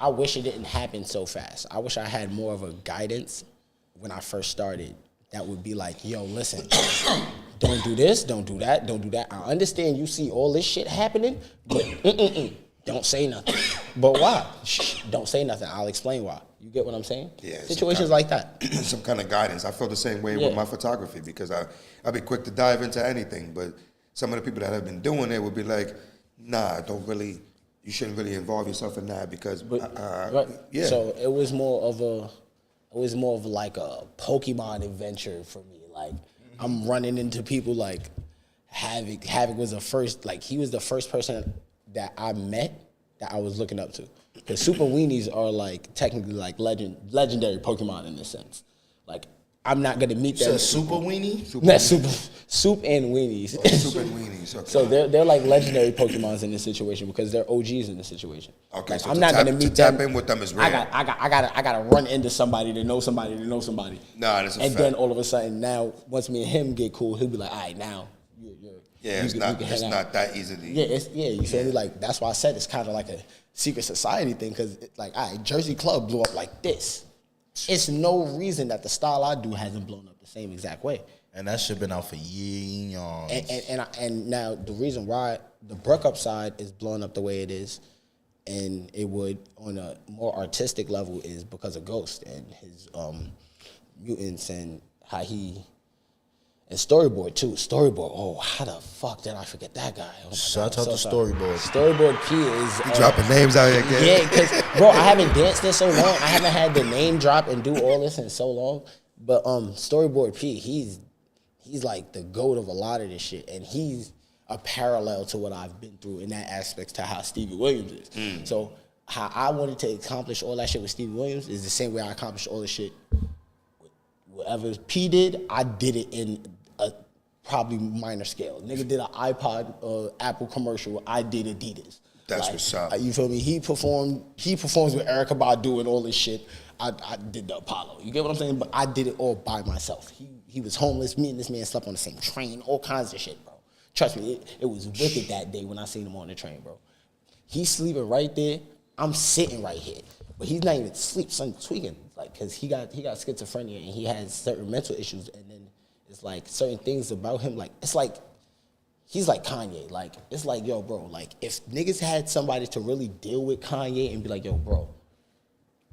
I wish it didn't happen so fast. I wish I had more of a guidance when I first started that would be like, yo, listen, don't do this, don't do that, don't do that. I understand you see all this shit happening, but don't say nothing. But why? Shh, don't say nothing. I'll explain why. You get what I'm saying? Yeah. Situations like that. Some kind of guidance. I feel the same way with my photography because I'll be quick to dive into anything, but some of the people that have been doing it would be like, nah, you shouldn't really involve yourself in that because, Right. yeah. So it was more of like a Pokemon adventure for me. Like I'm running into people like Havoc. Havoc was he was the first person that I met that I was looking up to. Because Super Weenies are like technically like legendary Pokemon in this sense. Like I'm not gonna meet them. You said Super Weenie? That's Soup and Weenies. Soup and Weenies. Okay. So they're like legendary Pokemons in this situation because they're OGs in this situation. Okay, Like, so I'm to not tap- gonna to meet tap them. in with them is rare. I gotta run into somebody to know somebody to know somebody. Nah, that's a And fact. then all of a sudden now, once me and him get cool, he'll be like, all right, now Yeah, it's not that easily. Yeah, you feel me? Like that's why I said it's kind of like a secret society thing because like, all right, Jersey Club blew up like this. It's no reason that the style I do hasn't blown up the same exact way. And that shit been out for years. And now the reason why the Bruck Up side is blowing up the way it is, and it would on a more artistic level is because of Ghost and his mutants and how he and Storyboard too. Storyboard. Oh, how the fuck did I forget that guy? Oh my Shout God, out to sorry. Storyboard. Storyboard P is Dropping names out here again. yeah, because bro, I haven't danced in so long. I haven't had the name drop and do all this in so long. But Storyboard P, he's like the GOAT of a lot of this shit, and he's a parallel to what I've been through in that aspect to how Stevie Williams is. So how I wanted to accomplish all that shit with Stevie Williams is the same way I accomplished all the shit. Whatever P did, I did it in a probably minor scale. Nigga did an iPod Apple commercial. I did Adidas. That's what's up. You feel me? He performs with Erykah Badu and all this shit. I did the Apollo. You get what I'm saying? But I did it all by myself. He was homeless. Me and this man slept on the same train. All kinds of shit, bro. Trust me, it was wicked that day when I seen him on the train, bro. He's sleeping right there. I'm sitting right here. But he's not even asleep. Son tweaking. Like, cause he got schizophrenia and he has certain mental issues. And then it's like certain things about him. Like, it's like he's like Kanye. Like, it's like, yo, bro. Like, if niggas had somebody to really deal with Kanye and be like, yo, bro,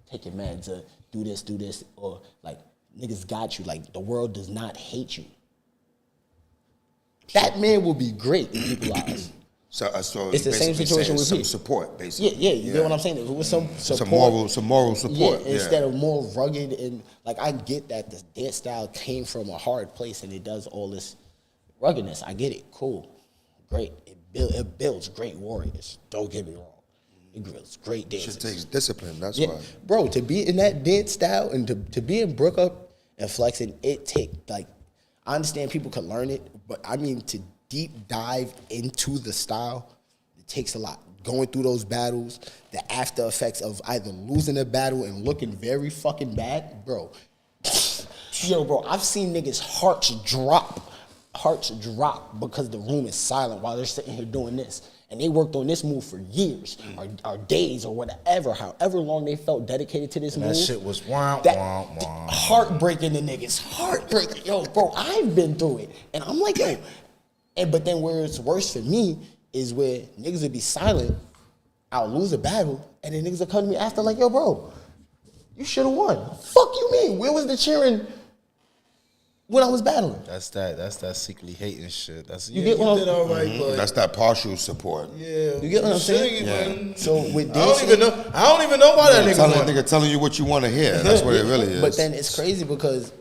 take your meds, do this, or like, niggas got you. Like, the world does not hate you. That man will be great in people's eyes. So it's the same situation with some me. support, basically. Yeah, you get what I'm saying? If it was some support, some moral support. Yeah, instead of more rugged and like I get that the dance style came from a hard place and it does all this ruggedness. I get it. Cool, great. It builds great warriors. Don't get me wrong. It builds great dancers. It takes discipline. That's why, bro. To be in that dance style and to be in Brook Up and flexing, it take like I understand people can learn it, but I mean to deep dive into the style, it takes a lot. Going through those battles, the after effects of either losing a battle and looking very fucking bad, bro. Yo, bro, I've seen niggas' hearts drop because the room is silent while they're sitting here doing this. And they worked on this move for years or days or whatever, however long they felt dedicated to this move. That shit was wah. Heartbreaking the niggas. Heartbreaking. Yo, bro, I've been through it. And I'm like, yo. But then where it's worse for me is where niggas would be silent, I'll lose a battle, and then niggas will come to me after like, yo, bro, you should have won. Fuck you mean? Where was the cheering when I was battling? That's that secretly hating shit. That's you get what did all right, but that's that partial support. Yeah, you get what I'm saying? Yeah. So with I don't even know why that nigga telling you what you want to hear. That's what it really is. But then it's crazy because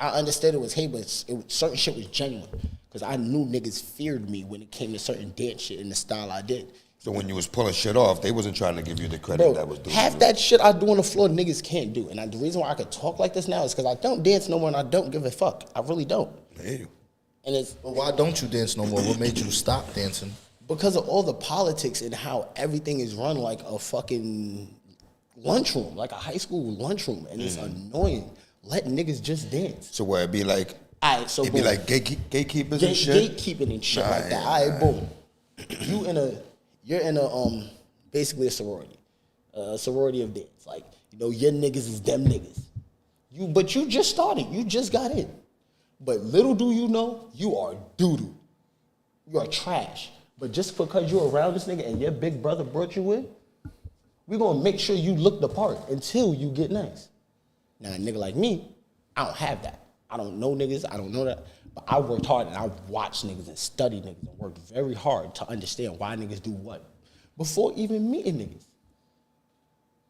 I understood it was hate, but certain shit was genuine. Because I knew niggas feared me when it came to certain dance shit and the style I did. So when you was pulling shit off, they wasn't trying to give you the credit that was due. Half that shit I do on the floor, niggas can't do. And the reason why I could talk like this now is because I don't dance no more and I don't give a fuck. I really don't. I hear you. And it's but why don't you dance no more? What made you stop dancing? Because of all the politics and how everything is run like a fucking lunchroom, like a high school lunchroom. And it's annoying. Let niggas just dance. So where it be like, so it'd be like gatekeepers and shit? Gatekeeping and shit like that. All right, boom. You're in a basically a sorority of dance. Like, you know, your niggas is them niggas. But you just started. You just got in. But little do you know, you are doo-doo. You are trash. But just because you're around this nigga and your big brother brought you in, we're going to make sure you look the part until you get nice. Now, a nigga like me, I don't have that. I don't know niggas. I don't know that. But I worked hard and I watched niggas and studied niggas and worked very hard to understand why niggas do what before even meeting niggas.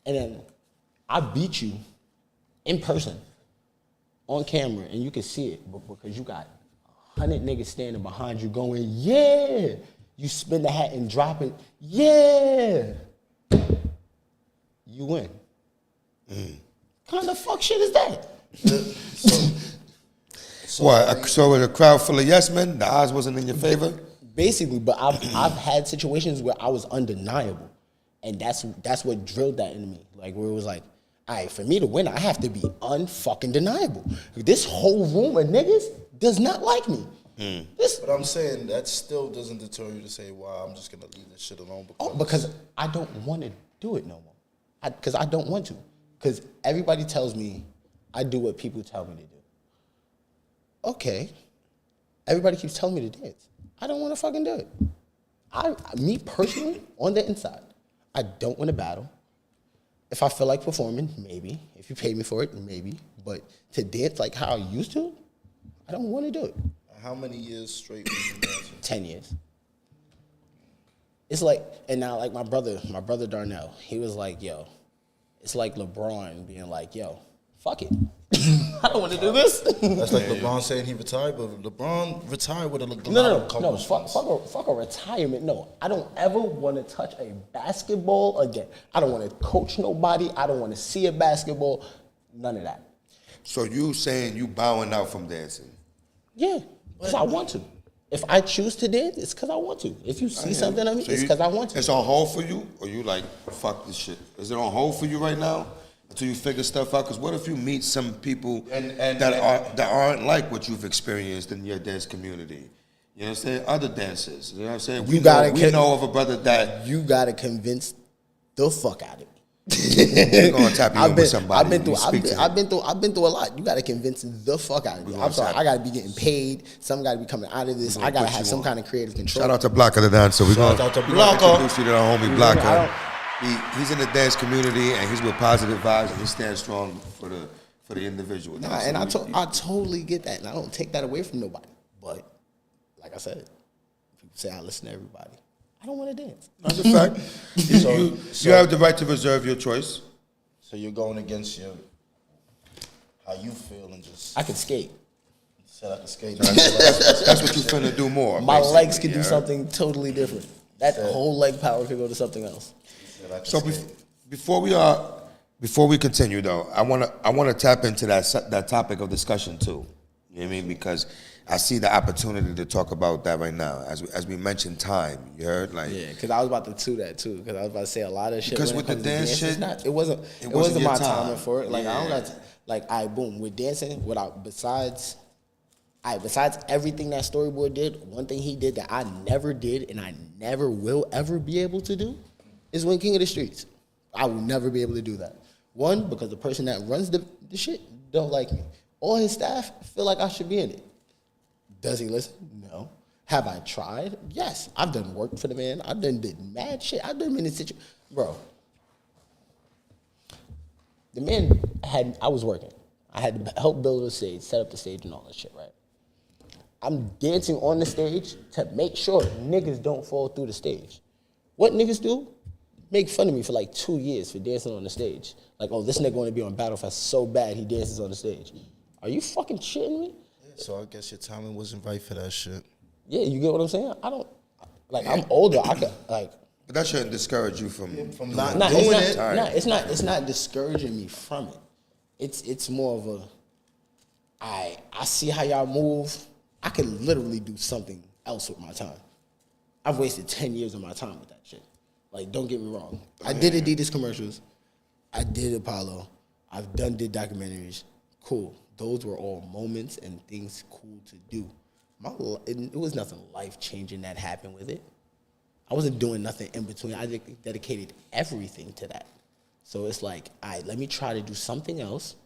And then I beat you in person on camera and you can see it because you got 100 niggas standing behind you going, yeah. You spin the hat and drop it, yeah. You win. Kind of fuck shit is that? So with a crowd full of yes men, the odds wasn't in your favor? Basically, but I've had situations where I was undeniable. And that's what drilled that into me. Like where it was like, all right, for me to win, I have to be unfucking deniable. This whole room of niggas does not like me. But I'm saying that still doesn't deter you to say, well, I'm just gonna leave this shit alone. Because I don't want to do it no more. Because I don't want to. Because everybody tells me I do what people tell me to do. Okay, everybody keeps telling me to dance. I don't want to fucking do it. Me personally, on the inside, I don't want to battle. If I feel like performing, maybe. If you pay me for it, maybe. But to dance like how I used to, I don't want to do it. How many years straight were you dancing? 10 years. It's like, and now like my brother Darnell, he was like, yo, it's like LeBron being like, yo, fuck it. I don't want to do this. That's like LeBron saying he retired, but LeBron retired with a No. Fuck a retirement. No, I don't ever want to touch a basketball again. I don't want to coach nobody. I don't want to see a basketball. None of that. So you saying you bowing out from dancing? Yeah, because I want to. If I choose to dance, it's because I want to. If you see something on me, So it's because I want to. It's on hold for you, or you like, fuck this shit? Is it on hold for you right now until you figure stuff out? Because what if you meet some people that aren't like what you've experienced in your dance community? You know what I'm saying? Other dancers. You know what I'm saying? We know of a brother that you gotta convince the fuck out of me. we're gonna tap you in with somebody. I've been through a lot. You gotta convince the fuck out of me. I'm sorry. I gotta be getting paid. Something gotta be coming out of this. I gotta have some kind of creative control. Shout out to Blocker the dancer. Shout out to Blocker. Introduce you to our homie Blocker. He's in the dance community and he's with positive vibes and he stands strong for the individual. Nah, and I totally get that, and I don't take that away from nobody. But like I said, people say I listen to everybody. I don't want to dance. That's a fact. You have the right to reserve your choice. So you're going against how you feel and just. I can skate. Said I can skate. That's what you finna do more. My legs could do something totally different. That whole leg power could go to something else. So before we continue though, I wanna tap into that topic of discussion too. You know what I mean? Because I see the opportunity to talk about that right now. As we mentioned time, you heard? Like, yeah, because I was about to do that too. Because I was about to say a lot of shit. Because with the dance shit, it wasn't my timing for it. Like yeah. I don't got to, boom, with dancing, besides everything that Storyboard did, one thing he did that I never did and I never will ever be able to do is win King of the Streets. I will never be able to do that. One, because the person that runs the shit don't like me. All his staff feel like I should be in it. Does he listen? No. Have I tried? Yes. I've done work for the man. I've did mad shit. I've done many situations. Bro, the man I was working. I had to help build the stage, set up the stage and all that shit, right? I'm dancing on the stage to make sure niggas don't fall through the stage. What niggas do? Make fun of me for like 2 years for dancing on the stage. Like, oh, this nigga want to be on Battle Fest so bad he dances on the stage. Are you fucking shitting me? So I guess your timing wasn't right for that shit. Yeah, you get what I'm saying? I'm older. I could but that shouldn't discourage you from not doing it. It's not discouraging me from it. It's more of I see how y'all move. I could literally do something else with my time. I've wasted 10 years of my time with that shit. Like, don't get me wrong. I did Adidas commercials. I did Apollo. did documentaries. Cool. Those were all moments and things cool to do. It was nothing life-changing that happened with it. I wasn't doing nothing in between. I dedicated everything to that. So it's like, all right, let me try to do something else,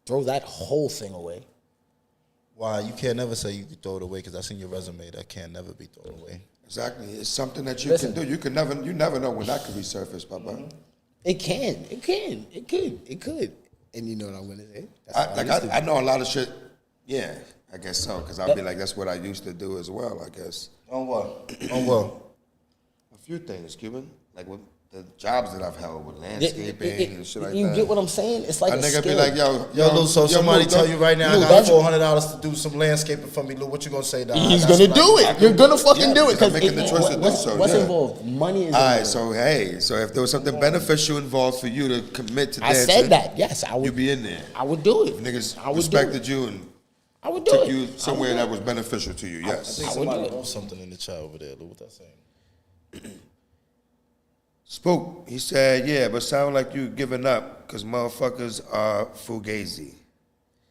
throw that whole thing away. Why? You can't never say you can throw it away because that's in your resume. That can never be thrown away. Exactly. It's something that you can do. You never know when that could resurface, Papa. Mm-hmm. It could. And you know what I'm going to say? I know a lot of shit. Yeah, I guess so. Because I'll be like, that's what I used to do as well, I guess. On what? On what? A few things, Cuban. Like with the jobs that I've held with landscaping and shit like that. You get what I'm saying? It's like a nigga be like, Lou, so somebody tell you right now, I got $400 to do some landscaping for me, Lou. What you gonna say? He's gonna do it. You're gonna fucking do it. I'm making the choice to do so. What's involved? Money is involved. All right, so if there was something beneficial involved for you to commit to dancing, I said that. Yes, I would. You'd be in there. I would do it. If niggas respected you and I would do took it. you somewhere that was beneficial to you. Yes. I think somebody wrote something in the chat over there, Lou. What that saying? Spook, he said, yeah, but sound like you giving up because motherfuckers are fugazi.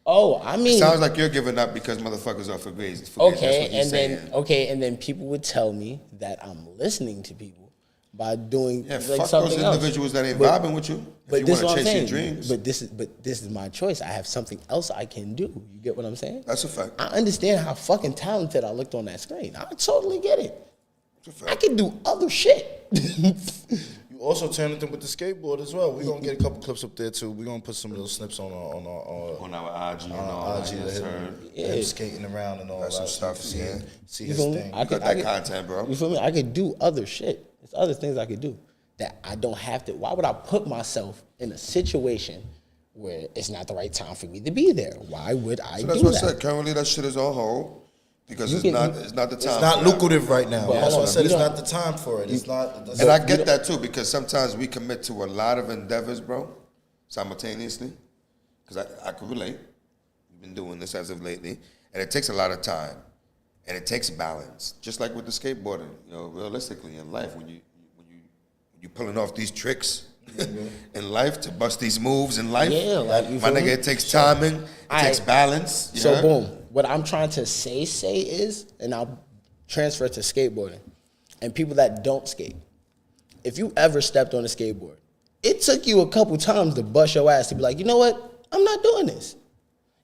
Oh, I mean, it sounds like you're giving up because motherfuckers are fugazi. Okay, and then people would tell me that I'm listening to people by doing fuck something those individuals that ain't vibing with you. But if this you is want what to I'm chase saying. your dreams. But this is my choice. I have something else I can do. You get what I'm saying? That's a fact. I understand how fucking talented I looked on that screen. I totally get it. I can do other shit. You also talented with the skateboard as well. We're gonna get a couple clips up there too. We're gonna put some little snips on our IG and all that. Him skating around and all that some stuff. See his thing. You got that content, bro. You feel me? I could do other shit. There's other things I could do that I don't have to. Why would I put myself in a situation where it's not the right time for me to be there? Why would I do that? So that's what I said. Currently, that shit is on hold. Because it's not the time. It's not lucrative right now. But That's why I said it's not the time for it. It's not. And I get that too, because sometimes we commit to a lot of endeavors, bro, simultaneously. Because I could relate. We've been doing this as of lately, and it takes a lot of time. And it takes balance, just like with the skateboarding. You know, realistically in life, when you pulling off these tricks in life to bust these moves in life, Yeah, like, you my feel me? nigga, it takes timing, it takes balance. You So know? boom, what I'm trying to say is, and I'll transfer it to skateboarding, and people that don't skate. If you ever stepped on a skateboard, it took you a couple times to bust your ass to be like, you know what? I'm not doing this.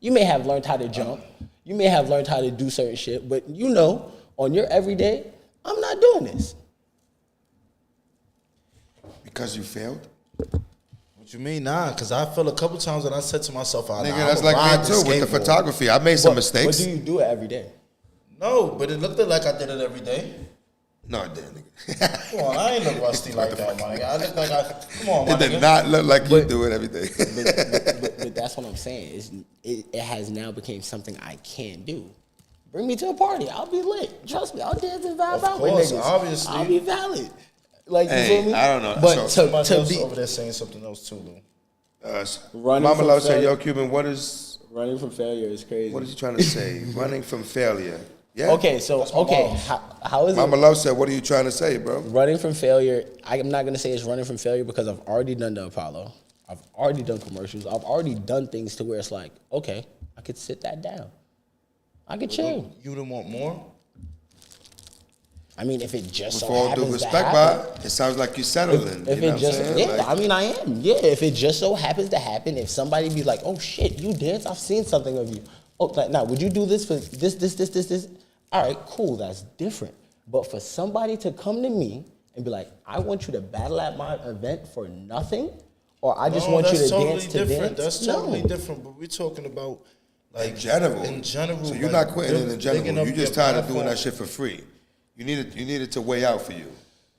You may have learned how to jump. You may have learned how to do certain shit, but you know, on your everyday, I'm not doing this. Because you failed? What you mean? Nah, because I felt a couple times that I said to myself, Nigga, that's like me too with the photography. I made some mistakes. But do you do it every day? No, but it looked like I did it every day. No, it didn't, nigga. Come on, I ain't look rusty like that, my nigga. I look like come on, my It did nigga. not look like you do it every day. But that's what I'm saying. It has now become something I can do. Bring me to a party, I'll be lit. Trust me, I'll dance and vibe Of out with course, niggas. obviously. I'll be valid. Like, you Hey, feel me? I don't know. But So- Somebody to else be over there saying something else too, though. Running Mama from Love said, failure. yo, Cuban, what is running from failure is crazy. he trying to say? Running from failure. Yeah. Okay, so how is Mama it Love said, what are you trying to say, bro? running from failure? I'm not gonna say it's running from failure because I've already done the Apollo. I've already done commercials. I've already done things to where it's like, okay, I could sit that down. I could chill. You didn't want more? I mean, if it just With so all happens due to respect, happen, Bob, it sounds like you're settling. if you know it what just, I'm saying? yeah, Like, I mean, I am, yeah. If it just so happens to happen, if somebody be like, "Oh shit, you dance? I've seen something of you." Oh, like, now would you do this for this? All right, cool, that's different. But for somebody to come to me and be like, "I want you to battle at my event for nothing," or "I just want you to dance to dance," That's no. totally different. But we're talking about like in general. In general, So you're like, not quitting it in bigging general. up You just your tired of doing platform. that shit for free. You need it to weigh out for you.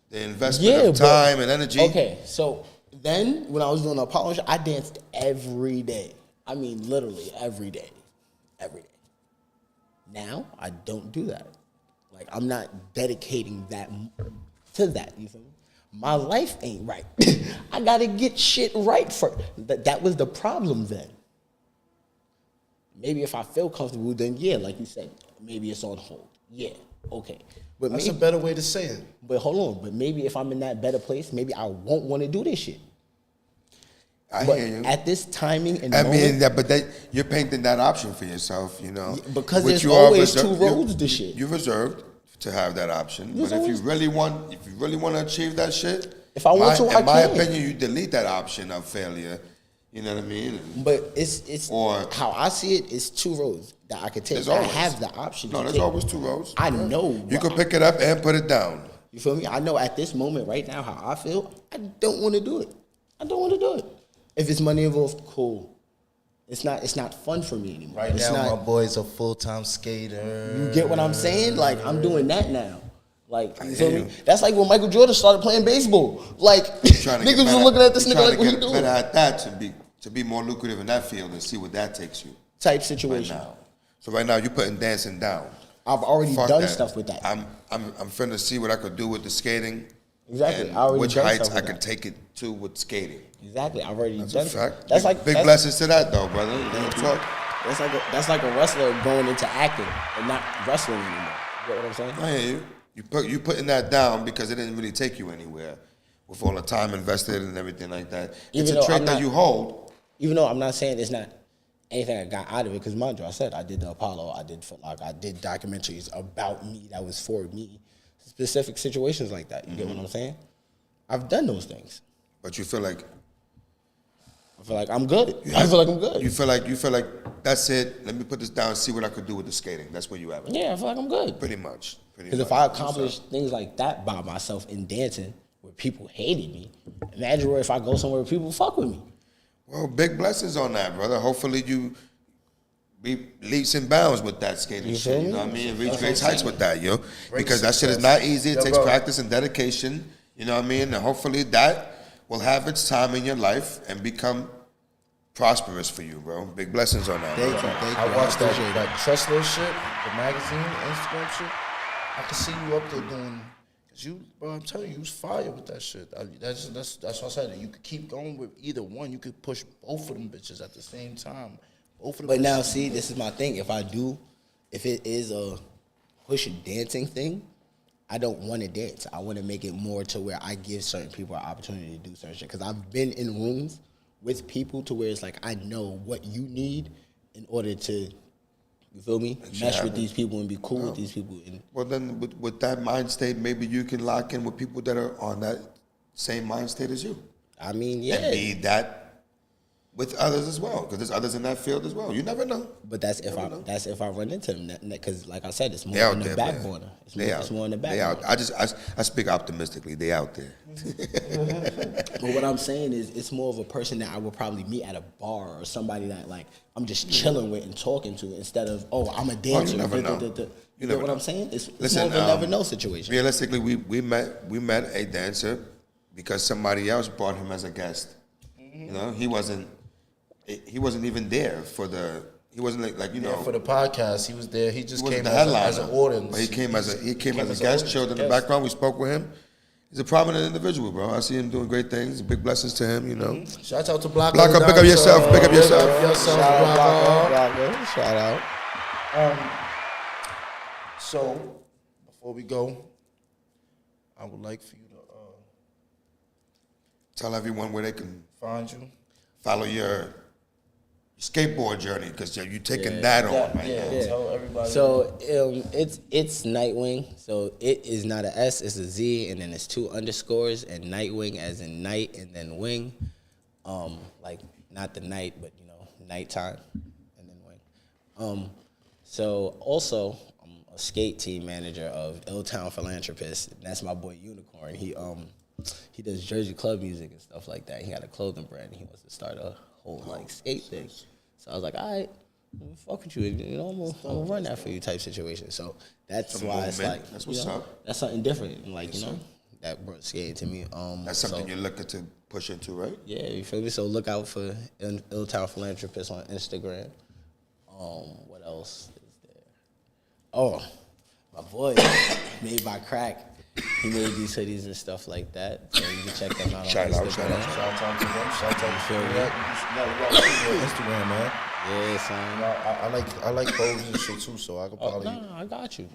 The investment Yeah, of but- time and energy. Okay, so then when I was doing the Apollo show, I danced every day. I mean, literally every day. Every day. Now, I don't do that. Like, I'm not dedicating that to that, you feel me? My life ain't right. I gotta get shit right for that was the problem then. Maybe if I feel comfortable, then yeah, like you said, maybe it's on hold. Yeah, okay. But That's maybe, a better way to say it. but hold on, but maybe if I'm in that better place, maybe I won't want to do this shit. I But hear you. at this timing and I moment, mean, that, but that you're painting that option for yourself, you know. because which there's you are always reserved- two roads to shit. You're reserved to have that option. There's But if you always- really want to achieve that shit, If I want to, I in my can. opinion, you delete that option of failure. You know what I mean? But it's Or- how I see it is two roads that I could take. There's I always- have the option. No, to there's take. always two roads. I know. You but can pick it up and put it down. You feel me? I know at this moment right now how I feel. I don't want to do it. I don't want to do it. If it's money involved, cool. It's not fun for me anymore. Right it's now, not, my boy's a full-time skater. You get what I'm saying? Like, I'm doing that now. Like, you feel hear me? you. That's like when Michael Jordan started playing baseball. Like, Trying to get niggas were better- looking at this you're nigga trying like, to what he get doing? better at that to be more lucrative in that field and see what that takes you Type right situation. now. So right now you're putting dancing down. I've already Fuck done that. stuff with that. I'm finna see what I could do with the skating. Exactly. And I already which done heights stuff I with can that. take it to with skating. Exactly. I've already That's done a fact. That's big, like big that's, blessings to that though, brother. Real talk. That's like a wrestler going into acting and not wrestling anymore. You get what I'm saying? I hear you. You putting that down because it didn't really take you anywhere with all the time invested and everything like that. It's Even a though trait I'm that not- you hold. Even though I'm not saying it's not anything I got out of it, because mind you, I said I did the Apollo, I did Foot Locker, I did documentaries about me that was for me, specific situations like that. You get what I'm saying? I've done those things. But you feel like I feel like I'm good. I feel like I'm good. you feel like that's it. Let me put this down and see what I could do with the skating. That's where you at. Yeah, I feel like I'm good. Pretty much. Because if I accomplished things like that by myself in dancing, where people hated me, imagine if I go somewhere where people fuck with me. Well, big blessings on that, brother. Hopefully you be leaps and bounds with that skating You shit. feel You me? know what I mean? Reach That's great what I'm heights saying. with that, yo. Great Because that shit is success. not easy. It Yo, takes bro. practice and dedication. You know what I mean? And hopefully that will have its time in your life and become prosperous for you, bro. Big blessings on that. Thank bro. you, thank you. I watched appreciate that Trustler shit, the magazine, Instagram shit. I can see you up there doing, cause you, bro. I'm telling you, you was fire with that shit. That's what I said. You could keep going with either one. You could push both of them bitches at the same time. Both of them. But now, bitches. see, this is my thing. If it is a push a dancing thing, I don't want to dance. I want to make it more to where I give certain people an opportunity to do certain shit. Because I've been in rooms with people to where it's like I know what you need in order to, you feel me, mesh with these people and be cool with these people. And Well, then with that mind state, maybe you can lock in with people that are on that same mind state as you. I mean, yeah. And be that with others as well, because there's others in that field as well. You never know. But that's if I run into them. Because like I said, it's more They out on the there, back man. burner. They out. It's more on the back They burner. out. I speak optimistically. They out there. But what I'm saying is, it's more of a person that I would probably meet at a bar or somebody that like I'm just chilling with and talking to instead of I'm a dancer. never know. You never know what know. I'm saying? It's Listen, more of a never know situation. Realistically, we met a dancer because somebody else brought him as a guest. You know, he wasn't even there for the. He wasn't like For the podcast, he was there. He just came the as headliner, an audience. but he came as a as guest, an chilled in the audience. background. We spoke with him. He's a prominent individual, bro. I see him doing great things. Big blessings to him, you know. Shout out to Blocko. Blocko, pick up yourself, pick up yourself. Yourself, Shout Blocko. out, Blocko. Shout out. So, before we go, I would like for you to Tell everyone where they can find you. follow your skateboard journey, because you're taking that on right now. Yeah, tell everybody. So it's Nightwing. So it is not a S, it's a Z, and then it's 2 underscores, and Nightwing as in night and then wing. Like not the night, but nighttime and then wing. So also I'm a skate team manager of Illtown Philanthropist. And that's my boy Unicorn. He does Jersey club music and stuff like that. He got a clothing brand. And he wants to start a whole skate thing. So I was like, all right, fuck with you. I'm gonna run that for you type situation. So that's Some why it's movement. like That's what's up. That's something different. And like that brought skating to me. That's something you're looking to push into, right? Yeah, you feel me? So look out for Illtown Philanthropist on Instagram. What else is there? Oh, my boy, Made by Crack. He made these hoodies and stuff like that. So you can check them out on Shout out, Instagram. shout out. Shout out to them. Shout out to Feel me? your Instagram, man. Yeah, son. I like clothes and shit too, so I could probably I got you.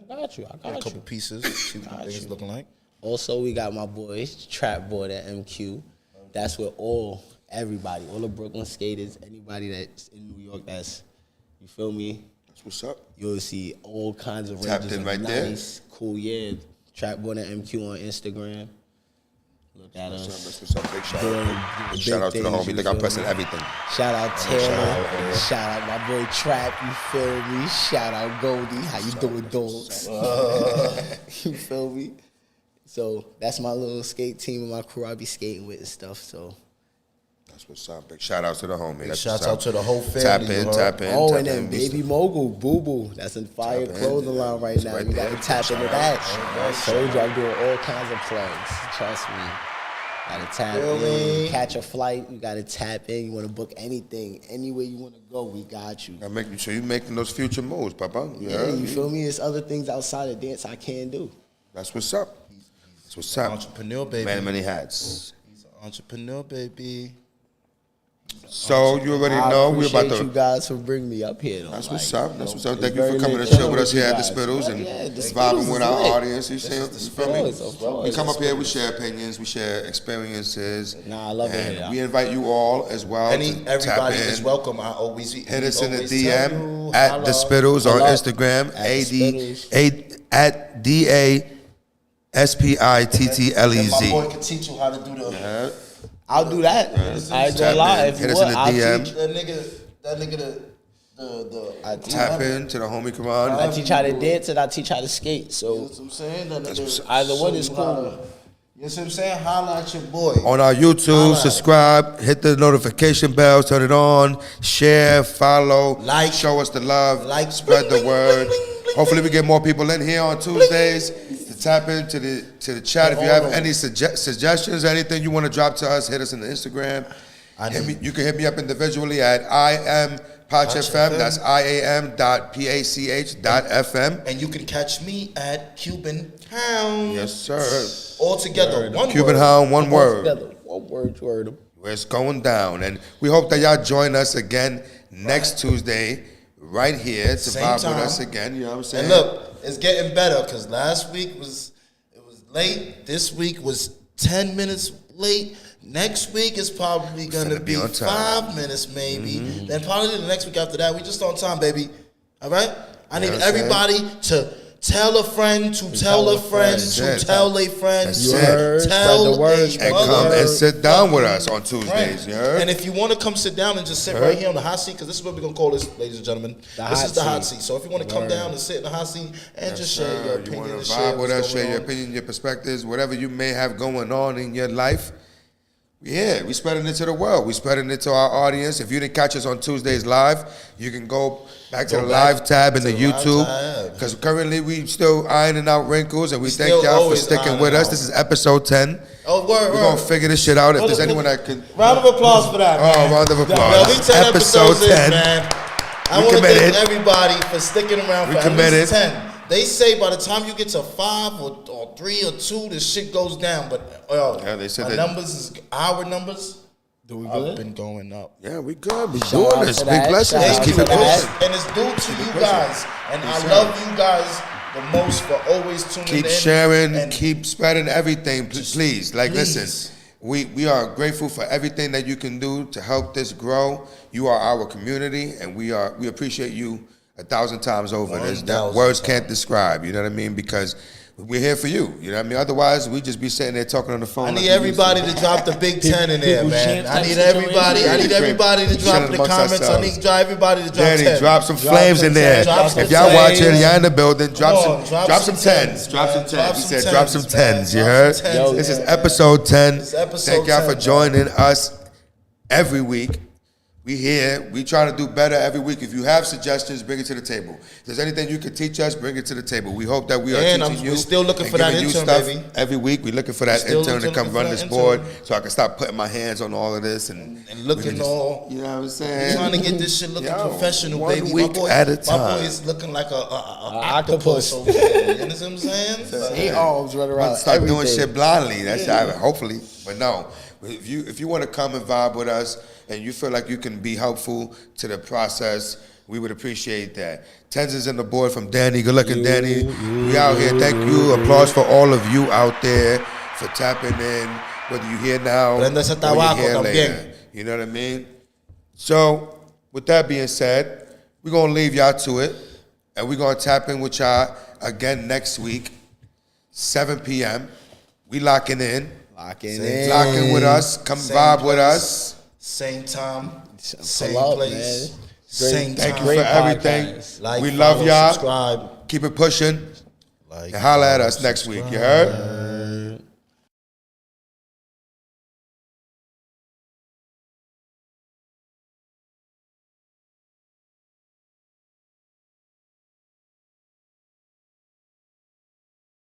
I got get a couple you. pieces, see what the thing is looking like. Also, we got my boy Trap Board at MQ. That's where everybody, all the Brooklyn skaters, anybody that's in New York that's, you feel me? That's what's up. You'll see all kinds of Tapped ranges in of right there. nice, cool, yeah. Trap Board at MQ on Instagram. Look at That's us. what's up. Big shout Doing out. the Big shout out to the big homie. things, Look, you I'm feel pressing me? everything. Shout out Taylor. out. Shout out my boy Trap, you feel me? Shout out Goldie. How you doing, dogs? You feel me? So that's my little skate team and my crew I be skating with and stuff. So That's what's up. Big shout out to the homie. That's Shout what's out up. to the whole family. Tap you in, heard? tap in. oh, tap and then in. Baby Mogul, Boo Boo. That's in fire Tap in. clothing line right It's now. right You gotta there. tap Shout into out. that. Shout I told you I'm doing all kinds of plugs. Trust me. Gotta tap Feel in. me? Catch a flight. You gotta tap in. You wanna book anything, anywhere you wanna go, we got you. So you making those future moves, Papa. Yeah, you feel me? There's other things outside of dance I can do. That's what's up. That's what's up. Entrepreneur, baby. Man, many hats. He's an entrepreneur, baby. So you already I know we're about appreciate you to. guys for bringing me up here. Though. That's Like, what's up. That's what's up. it's Thank you for very coming to lit chill with us you here at the guys. Spittles Oh, and yeah, the vibing Spittles with is our lit. audience. You see, you feel me? Of course. We come up here, we share opinions, we share experiences. Nah, I love it and here. we invite you all as well to tap Everybody in. is welcome. I always Hit us in the always tell DM you, at holla. the Spittles on Holla. Instagram. At the Spittles. At DASPITTLEZ. And my boy can teach you how to do the. I'll do that. I ain't Tap gonna lie. in. If Hit you us in want, the I'll DM. teach. That nigga, I teach. Tap in to the homie Karon. I teach how to dance and I teach how to skate. You know So what I'm saying? That nigga, either one is show you how cool. to- You know what I'm saying? Holla at your boy. On our YouTube, Holla. subscribe, hit the notification bell, turn it on, share, follow, Like. show us the love, Like. spread the Bling, word. bling, bling, bling, Hopefully we get more people in here on Tuesdays to tap into the chat. If you have any suggestions, anything you want to drop to us, hit us in the Instagram. You can hit me up individually at IamPachFM. That's IAM.PACH.FM. And you can catch me at Cuban Hound. Yes, sir. All together. One Cuban word. Hound, one word. Together. One word. Where it's going down. And we hope that y'all join us again next Tuesday right here to Same vibe time. with us again. You know what I'm saying? And look, it's getting better because last week was late. This week was 10 minutes late. Next week is probably gonna Finna be be on time. 5 minutes maybe. Then probably the next week after that, we just on time, baby. All right? I need know what I'm everybody to tell a friend to tell a friend That's to it. tell a friend That's to it. Heard, tell spread the word, a spread And the come word. and sit down with us on friend. Tuesdays. You heard? And if you want to come sit down and just sit right here on the hot seat, because this is what we're going to call this, ladies and gentlemen. The This hot is the hot seat. seat. So if you want to come down and sit in the hot seat and just share your You opinion want and to share vibe with what's us, share going your on. opinion, your perspectives, whatever you may have going on in your life. Yeah, we spreading it to the world. We spreading it to our audience. If you didn't catch us on Tuesdays live, you can go back to Go the back live tab in to the the live YouTube. tab. Because currently we still ironing out wrinkles, and we thank still y'all for always sticking ironing with us. out. This is episode 10. Oh, word, We're word. going to figure this shit out. If Well, there's look, anyone that could... Round of applause for that, man. Oh, round of applause. Yo, we 10 Episode episodes 10. in, man. I We want to committed. thank everybody for sticking around We for committed. at least 10. They say by the time you get to 5 or 3 or 2, this shit goes down. But Yeah, they said our that- numbers is our numbers. we Have good? been going up. Yeah, we good. We Shout doing out this. to Big that. blessings. Shout Let's out keep to it that. pushing. And it's due to you pushing. guys. And Yes, I sir. love you guys the most for always tuning Keep in. sharing, And keep spreading everything, please. Like, please. listen, we are grateful for everything that you can do to help this grow. You are our community, and we appreciate you 1,000 times over. There's that 1,000 words can't describe. You know what I mean? Because we're here for you. You know what I mean? Otherwise, we just be sitting there talking on the phone. I like need we used everybody to. to drop the Big 10 in there, people man. chant I type need situation. everybody. I need everybody to drop Chant in the amongst comments. I ourselves. need everybody to drop Danny, 10. drop some flames some in there. Drop some If y'all 10s. watching, y'all in the building, drop on, some tens. Drop some man. tens. Drop He some said drop some 10s, man. tens. You Drop heard? some 10s Yo, in This is there, episode 10. This is episode Thank y'all 10, for man. joining us every week. We here. We try to do better every week. If you have suggestions, bring it to the table. If there's anything you could teach us, bring it to the table. We hope that we are And teaching you. we're still looking and for that giving you intern, stuff baby. every week. We're looking for that Still intern to looking come for run that this intern. board so I can stop putting my hands on all of this and looking we can just- all- You know what I'm saying? Trying to get this shit looking Yo, professional, one baby. week my boy, at a My time. boy is looking like a octopus. over there. You understand what I'm saying? He arms run I'm around. about to start doing everything. shit blindly. That's hopefully. But no, if you want to come and vibe with us and you feel like you can be helpful to the process, we would appreciate that. Tens is in the board from Danny. Good looking, Danny. We out here. Thank you. Applause for all of you out there for tapping in, whether you here now or Prende ese you're tabaco here también. later. You know what I mean? So, with that being said, we're going to leave y'all to it. And we're going to tap in with y'all again next week, 7 p.m. We locking in. Locking Lock in. in with us. Come Same vibe with place, us. Same time, Pull same up, place, man. same Thank time. you for Great everything. podcast. Like, We love follow, y'all. Subscribe. Keep it pushing. Like, And holla at follow, us next week. You subscribe. heard?